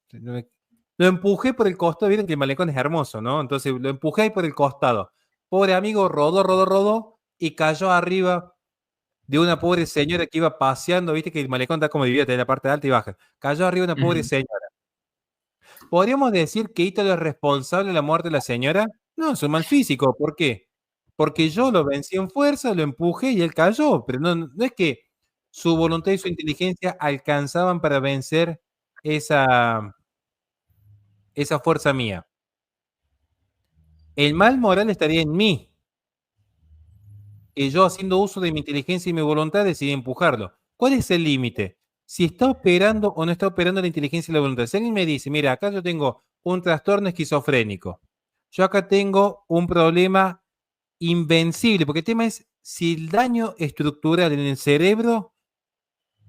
Lo empujé por el costado, vieron que el malecón es hermoso, ¿no? Entonces lo empujé ahí por el costado. Pobre amigo rodó, rodó, rodó y cayó arriba de una pobre señora que iba paseando, viste que el malecón está como dividido, tiene la parte alta y baja. Cayó arriba de una pobre Ujú. señora. ¿Podríamos decir que Ítalo es responsable de la muerte de la señora? No, es un mal físico. ¿Por qué? Porque yo lo vencí en fuerza, lo empujé y él cayó. Pero no es que su voluntad y su inteligencia alcanzaban para vencer esa, esa fuerza mía. El mal moral estaría en mí, que yo haciendo uso de mi inteligencia y mi voluntad decidí empujarlo. ¿Cuál es el límite? Si está operando o no está operando la inteligencia y la voluntad. Si alguien me dice, mira, acá yo tengo un trastorno esquizofrénico, yo acá tengo un problema invencible, porque el tema es si el daño estructural en el cerebro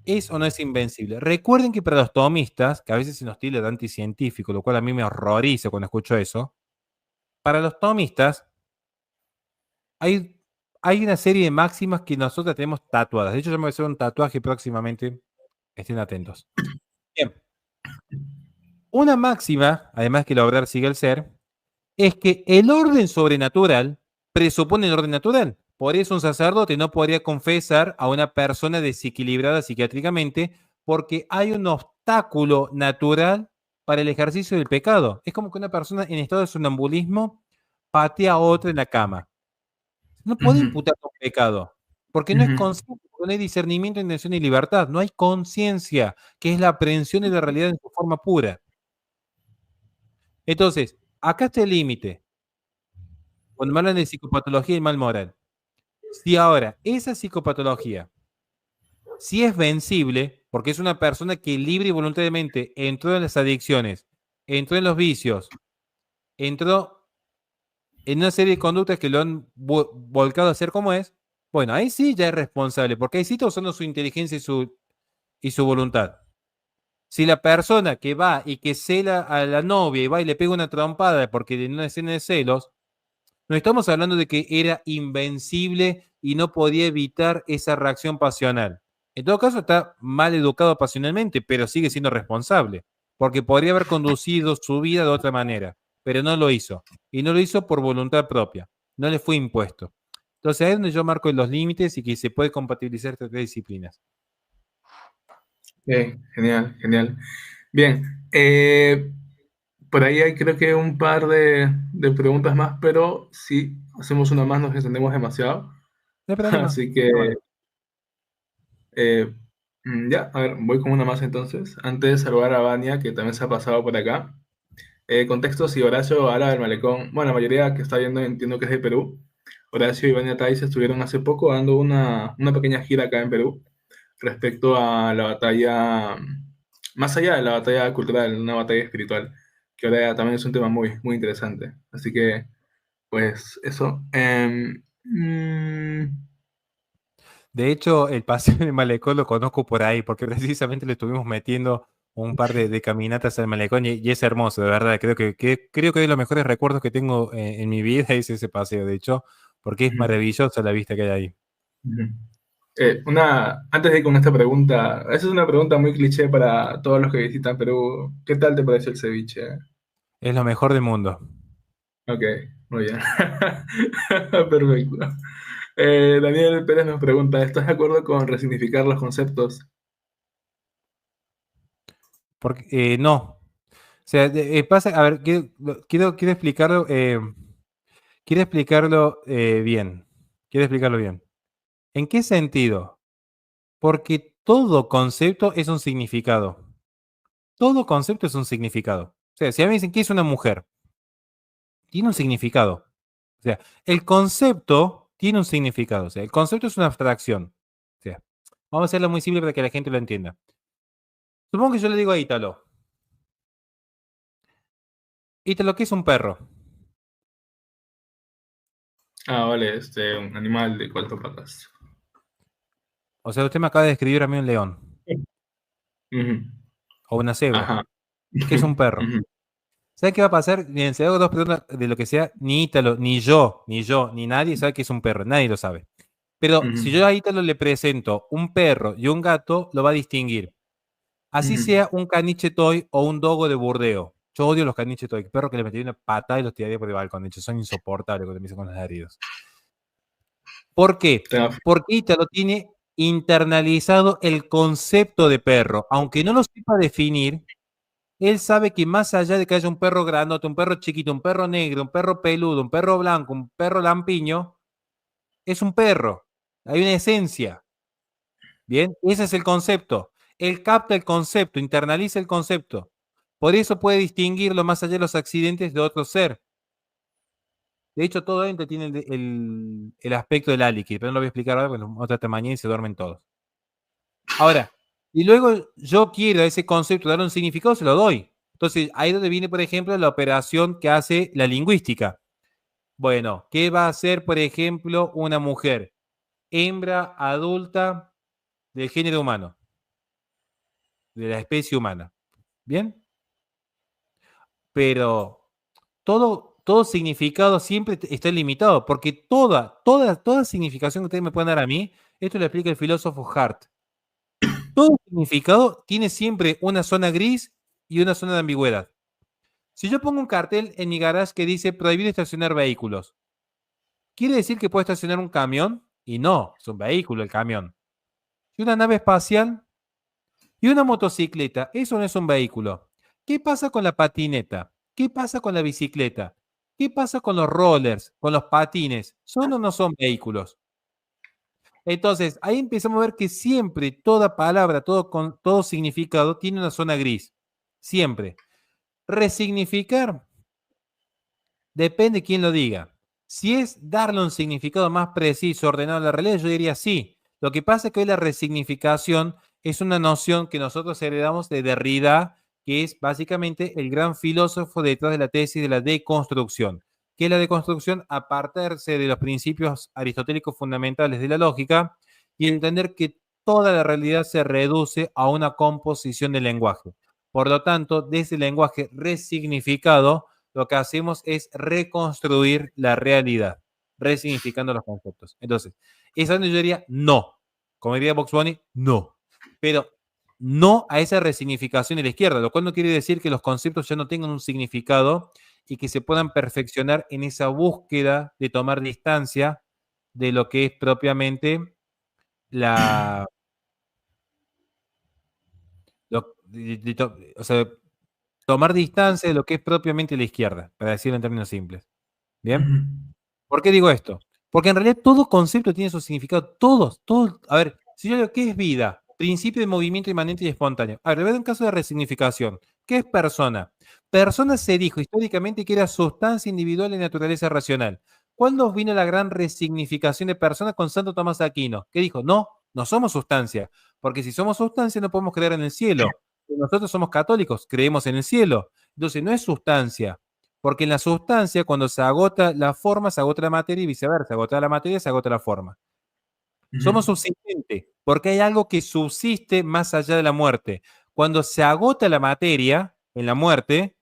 es o no es invencible. Recuerden que para los tomistas, que a veces se nos tilda de anticientífico, lo cual a mí me horroriza cuando escucho eso, para los tomistas hay, hay una serie de máximas que nosotros tenemos tatuadas. De hecho, yo me voy a hacer un tatuaje próximamente. Estén atentos. Bien. Una máxima, además que lograr sigue el ser, es que el orden sobrenatural presupone el orden natural. Por eso un sacerdote no podría confesar a una persona desequilibrada psiquiátricamente porque hay un obstáculo natural para el ejercicio del pecado. Es como que una persona en estado de sonambulismo patea a otra en la cama. No puede Ujú. imputar un pecado. Porque no es Ujú. consciente, no hay discernimiento, intención y libertad. No hay conciencia, que es la aprehensión de la realidad en su forma pura. Entonces, acá está el límite. Cuando me hablan de psicopatología y mal moral. Si ahora esa psicopatología, si es vencible, porque es una persona que libre y voluntariamente entró en las adicciones, entró en los vicios, entró en una serie de conductas que lo han volcado a ser como es, bueno, ahí sí ya es responsable, porque ahí sí está usando su inteligencia y su voluntad. Si la persona que va y que cela a la novia y va y le pega una trompada porque en una escena de celos, no estamos hablando de que era invencible y no podía evitar esa reacción pasional. En todo caso, está mal educado pasionalmente, pero sigue siendo responsable, porque podría haber conducido su vida de otra manera, pero no lo hizo. Y no lo hizo por voluntad propia, no le fue impuesto. Entonces, ahí es donde yo marco los límites y que se puede compatibilizar estas tres disciplinas. Genial, genial. Bien, por ahí hay creo que un par de preguntas más, pero si hacemos una más nos extendemos demasiado. No hay problema. Así que eh, ya, a ver, voy con una más entonces. Antes de saludar a Vania, que también se ha pasado por acá. Contexto, si Horacio habla del malecón, bueno, la mayoría que está viendo entiendo que es de Perú. Horacio y Vania Tais estuvieron hace poco dando una pequeña gira acá en Perú respecto a la batalla, más allá de la batalla cultural, una batalla espiritual, que ahora también es un tema muy, muy interesante. Así que, pues eso. De hecho, el paseo en el malecón lo conozco por ahí, porque precisamente le estuvimos metiendo un par de caminatas al malecón y es hermoso, de verdad. Creo que de los mejores recuerdos que tengo en mi vida es ese paseo, de hecho, porque es mm, maravillosa la vista que hay ahí. mm. Antes de ir con esta pregunta, esa es una pregunta muy cliché para todos los que visitan Perú. ¿Qué tal te pareció el ceviche? Es lo mejor del mundo. Ok, muy bien. Perfecto. Daniel Pérez nos pregunta, ¿estás de acuerdo con resignificar los conceptos? Porque, no. O sea, pasa, a ver, quiero explicarlo, quiero explicarlo bien. Quiero explicarlo bien. ¿En qué sentido? Porque todo concepto es un significado. Todo concepto es un significado. O sea, si a mí me dicen que es una mujer, tiene un significado. O sea, el concepto tiene un significado. O sea, el concepto es una abstracción. O sea, vamos a hacerlo muy simple para que la gente lo entienda. Supongo que yo le digo a Ítalo, Ítalo, ¿qué es un perro? Ah, vale, un animal de cuatro patas. O sea, usted me acaba de describir a mí un león Ujú. o una cebra. Ajá. ¿Qué es un perro? Ujú, ¿Sabe qué va a pasar? Bien, si hago dos preguntas de lo que sea, ni Ítalo, ni nadie sabe qué es un perro. Nadie lo sabe. Pero ujú, si yo a Ítalo le presento un perro y un gato, lo va a distinguir. Así ujú. sea un caniche toy o un dogo de burdeo. Yo odio los caniche toy. Perro que le metí una patada y los tiraría por el balcón. De hecho, son insoportables cuando me dicen con los heridos. ¿Por qué? Tenga- Porque Ítalo tiene internalizado el concepto de perro. Aunque no lo sepa definir, él sabe que más allá de que haya un perro grandote, un perro chiquito, un perro negro, un perro peludo, un perro blanco, un perro lampiño, es un perro. Hay una esencia. Bien, ese es el concepto. Él capta el concepto, internaliza el concepto. Por eso puede distinguirlo más allá de los accidentes de otro ser. De hecho, todo ente tiene el aspecto del Aliki, pero no lo voy a explicar ahora porque otra tamaña y se duermen todos. Ahora, y luego yo quiero a ese concepto darle un significado, se lo doy. Entonces, ahí es donde viene, por ejemplo, la operación que hace la lingüística. Bueno, ¿qué va a hacer, por ejemplo, una mujer? Hembra adulta del género humano, de la especie humana. ¿Bien? Pero todo significado siempre está limitado, porque toda significación que ustedes me pueden dar a mí, esto lo explica el filósofo Hart. Todo significado tiene siempre una zona gris y una zona de ambigüedad. Si yo pongo un cartel en mi garage que dice prohibido estacionar vehículos, ¿quiere decir que puedo estacionar un camión? Y no, es un vehículo el camión. Y una nave espacial y una motocicleta, eso no es un vehículo. ¿Qué pasa con la patineta? ¿Qué pasa con la bicicleta? ¿Qué pasa con los rollers, con los patines? ¿Son o no son vehículos? Entonces, ahí empezamos a ver que siempre toda palabra, todo significado tiene una zona gris. Siempre. Resignificar depende de quién lo diga. Si es darle un significado más preciso, ordenado a la realidad, yo diría sí. Lo que pasa es que hoy la resignificación es una noción que nosotros heredamos de Derrida, que es básicamente el gran filósofo detrás de la tesis de la deconstrucción. ¿Qué es la deconstrucción? Apartarse de los principios aristotélicos fundamentales de la lógica y entender que toda la realidad se reduce a una composición del lenguaje. Por lo tanto, desde el lenguaje resignificado, lo que hacemos es reconstruir la realidad, resignificando los conceptos. Entonces, es donde yo diría no. Como diría Box Bunny, no. Pero no a esa resignificación de la izquierda, lo cual no quiere decir que los conceptos ya no tengan un significado y que se puedan perfeccionar en esa búsqueda de tomar distancia de lo que es propiamente la... o sea, tomar distancia de lo que es propiamente la izquierda, para decirlo en términos simples. ¿Bien? Ujú. ¿Por qué digo esto? Porque en realidad todo concepto tiene su significado. Todos. A ver, si yo digo, ¿qué es vida? Principio de movimiento inmanente y espontáneo. A ver, le voy a dar un caso de resignificación. ¿Qué es persona? Persona se dijo históricamente que era sustancia individual y naturaleza racional. ¿Cuándo vino la gran resignificación de persona con Santo Tomás de Aquino? ¿Qué dijo? No, no somos sustancia. Porque si somos sustancia no podemos creer en el cielo. Nosotros somos católicos, creemos en el cielo. Entonces no es sustancia. Porque en la sustancia, cuando se agota la forma, se agota la materia y viceversa. Se agota la materia, se agota la forma. Ujú. Somos subsistentes, porque hay algo que subsiste más allá de la muerte. Cuando se agota la materia en la muerte,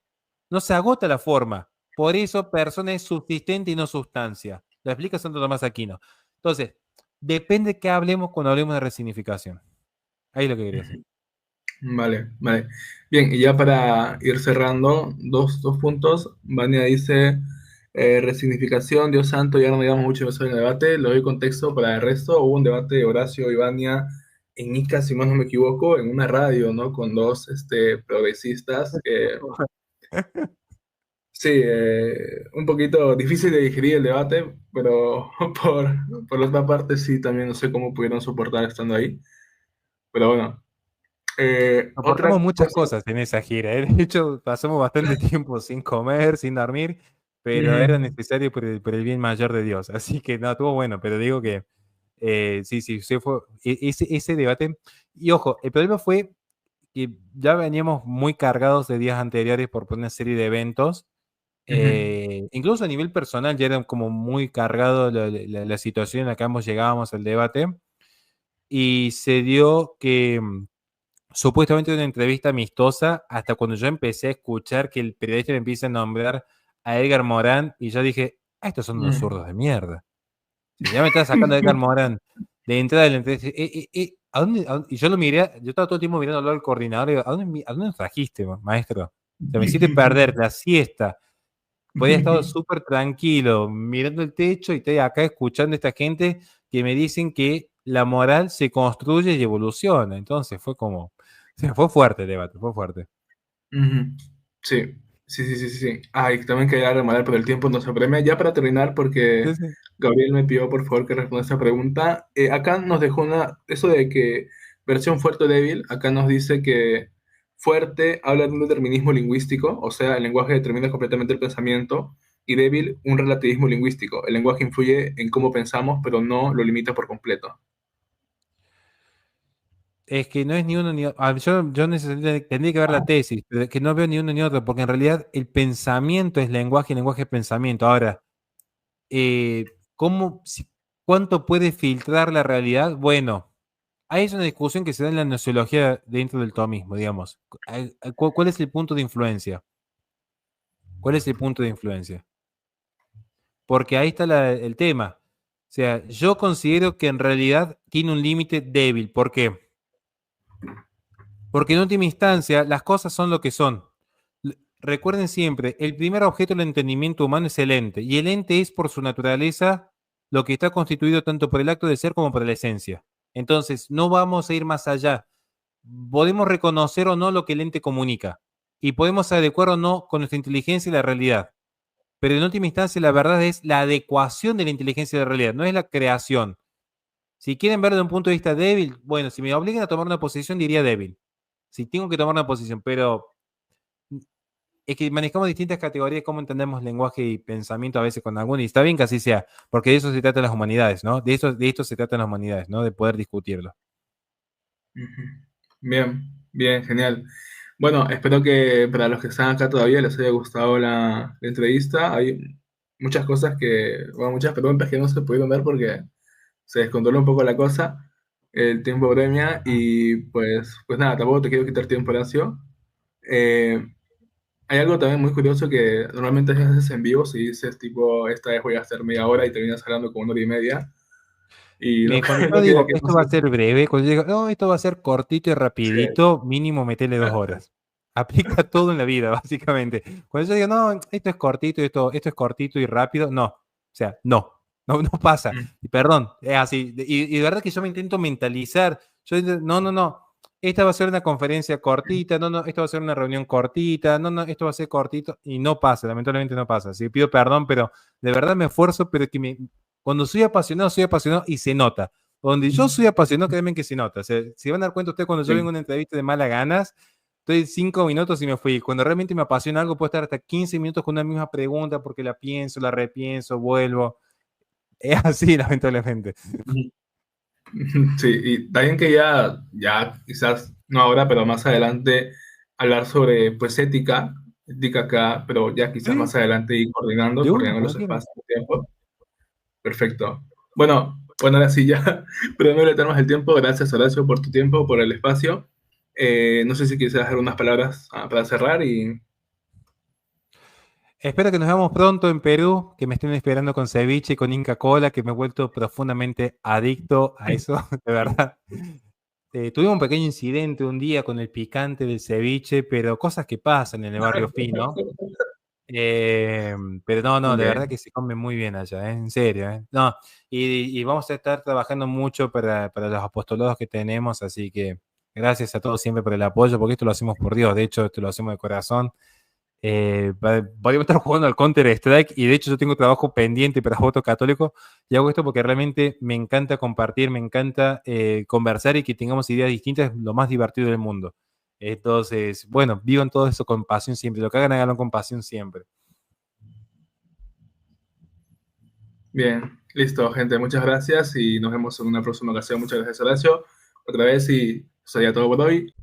no se agota la forma. Por eso, persona es subsistente y no sustancia. Lo explica Santo Tomás Aquino. Entonces, depende de qué hablemos cuando hablemos de resignificación. Ahí es lo que quería decir. Vale, vale. Bien, y ya para ir cerrando, dos puntos. Vania dice, resignificación, Dios santo, ya no digamos mucho de eso en el debate, le doy contexto para el resto. Hubo un debate de Horacio y Vania en Ica, si más no me equivoco, en una radio, ¿no? Con dos progresistas. Sí, un poquito difícil de digerir el debate, pero por otra parte sí, también no sé cómo pudieron soportar estando ahí. Pero bueno, Soportamos otra muchas cosa. cosas en esa gira, ¿eh? De hecho, pasamos bastante tiempo sin comer, sin dormir, pero Ujú, era necesario por el bien mayor de Dios. Así que no, estuvo bueno, pero digo que sí fue ese debate. Y ojo, el problema fue que ya veníamos muy cargados de días anteriores por una serie de eventos. ujú, Incluso a nivel personal ya era como muy cargado la situación en la que ambos llegábamos al debate. Y se dio que supuestamente una entrevista amistosa, hasta cuando yo empecé a escuchar que el periodista me empieza a nombrar a Edgar Morán, y yo dije, ah, estos son unos ujú. zurdos de mierda. Si ya me estaba sacando a Edgar Morán de entrada de la entrevista, y yo lo miré, yo estaba todo el tiempo mirándolo al coordinador, y digo, ¿a dónde nos trajiste, maestro? O sea, me hiciste perder la siesta. Podía haber estado súper tranquilo, mirando el techo, y estoy acá escuchando a esta gente que me dicen que la moral se construye y evoluciona. Entonces fue como, o sea, fue fuerte el debate, fue fuerte. Ujú. Sí, sí. Ay, también quería remarcar, pero el tiempo nos apremia. Ya para terminar, porque Sí, sí. Gabriel me pidió por favor que responda esta pregunta. Acá nos dejó eso de que versión fuerte o débil, acá nos dice que fuerte habla de un determinismo lingüístico, o sea, el lenguaje determina completamente el pensamiento, y débil un relativismo lingüístico. El lenguaje influye en cómo pensamos, pero no lo limita por completo. Es que no es ni uno ni otro. Yo necesitaría, tendría que ver la tesis, pero que no veo ni uno ni otro, porque en realidad el pensamiento es lenguaje y lenguaje es pensamiento. Ahora, ¿cómo, cuánto puede filtrar la realidad? Bueno, ahí es una discusión que se da en la nociología dentro del tomismo, digamos. ¿Cuál es el punto de influencia? ¿Cuál es el punto de influencia? Porque ahí está el tema. O sea, yo considero que en realidad tiene un límite débil. ¿Por qué? Porque en última instancia las cosas son lo que son. Recuerden siempre, el primer objeto del entendimiento humano es el ente, y el ente es por su naturaleza lo que está constituido tanto por el acto de ser como por la esencia. Entonces, no vamos a ir más allá. Podemos reconocer o no lo que el ente comunica, y podemos adecuar o no con nuestra inteligencia y la realidad. Pero en última instancia, la verdad es la adecuación de la inteligencia y la realidad, no es la creación. Si quieren verlo de un punto de vista débil, bueno, si me obligan a tomar una posición, diría débil. Si tengo que tomar una posición, pero es que manejamos distintas categorías, cómo entendemos lenguaje y pensamiento a veces con algunos, y está bien que así sea, porque de eso se trata las humanidades, ¿no? De esto se tratan las humanidades, ¿no? De poder discutirlo. Ujú. Bien, bien, genial. Bueno, espero que para los que están acá todavía les haya gustado la entrevista. Hay muchas cosas bueno, muchas preguntas que no se pudieron ver porque se descontroló un poco la cosa, el tiempo premia y pues nada, tampoco te quiero quitar tiempo, Horacio. Eh, Hay algo también muy curioso que normalmente haces en vivo si dices tipo, esta vez voy a hacer media hora y terminas hablando como una hora y media. Y lo, Cuando yo lo que ya digo, que esto pasa. va a ser breve, cuando yo digo, no, esto va a ser cortito y Sí. rapidito, mínimo metele 2 horas. Aplica todo en la vida, básicamente. Cuando yo digo, no, esto es cortito, esto es cortito y rápido, no. O sea, no pasa. Mm, Y perdón, es así. Y de verdad que yo me intento mentalizar. No. Esta va a ser una conferencia cortita, no, esto va a ser una reunión cortita, no, esto va a ser cortito. Y no pasa, lamentablemente no pasa. Así que pido perdón, pero de verdad me esfuerzo, pero cuando soy apasionado y se nota. Donde yo soy apasionado, créanme que se nota. O sea, si van a dar cuenta ustedes cuando yo vengo sí. a una entrevista de malas ganas, estoy 5 minutos y me fui. Cuando realmente me apasiona algo, puedo estar hasta 15 minutos con una misma pregunta porque la pienso, la repienso, vuelvo. Es así, lamentablemente. Ujú. Sí, y también que ya quizás no ahora, pero más adelante hablar sobre pues ética acá, pero ya quizás Sí, más adelante ir de una, coordinando cuando los quieran. espacios de tiempo. Perfecto. Bueno, ahora sí ya, pero no le tenemos el tiempo. Gracias, Horacio, por tu tiempo, por el espacio. No sé si quieres hacer unas palabras para cerrar y Espero que nos veamos pronto en Perú, que me estén esperando con ceviche y con Inca Cola, que me he vuelto profundamente adicto a eso, de verdad. Tuvimos un pequeño incidente un día con el picante del ceviche, pero cosas que pasan en el barrio fino. Eh, pero no, de verdad ok. que se come muy bien allá, en serio. No, y vamos a estar trabajando mucho para los apostolados que tenemos, así que gracias a todos siempre por el apoyo, porque esto lo hacemos por Dios, de hecho, esto lo hacemos de corazón. Podríamos estar jugando al Counter-Strike y de hecho yo tengo trabajo pendiente para voto católico y hago esto porque realmente me encanta compartir, me encanta conversar y que tengamos ideas distintas, es lo más divertido del mundo. Entonces, bueno, vivan todo eso con pasión siempre, lo que hagan, háganlo con pasión siempre. Bien, listo, gente. Muchas gracias y nos vemos en una próxima ocasión. Muchas gracias, Horacio. Otra vez y eso sería todo por hoy.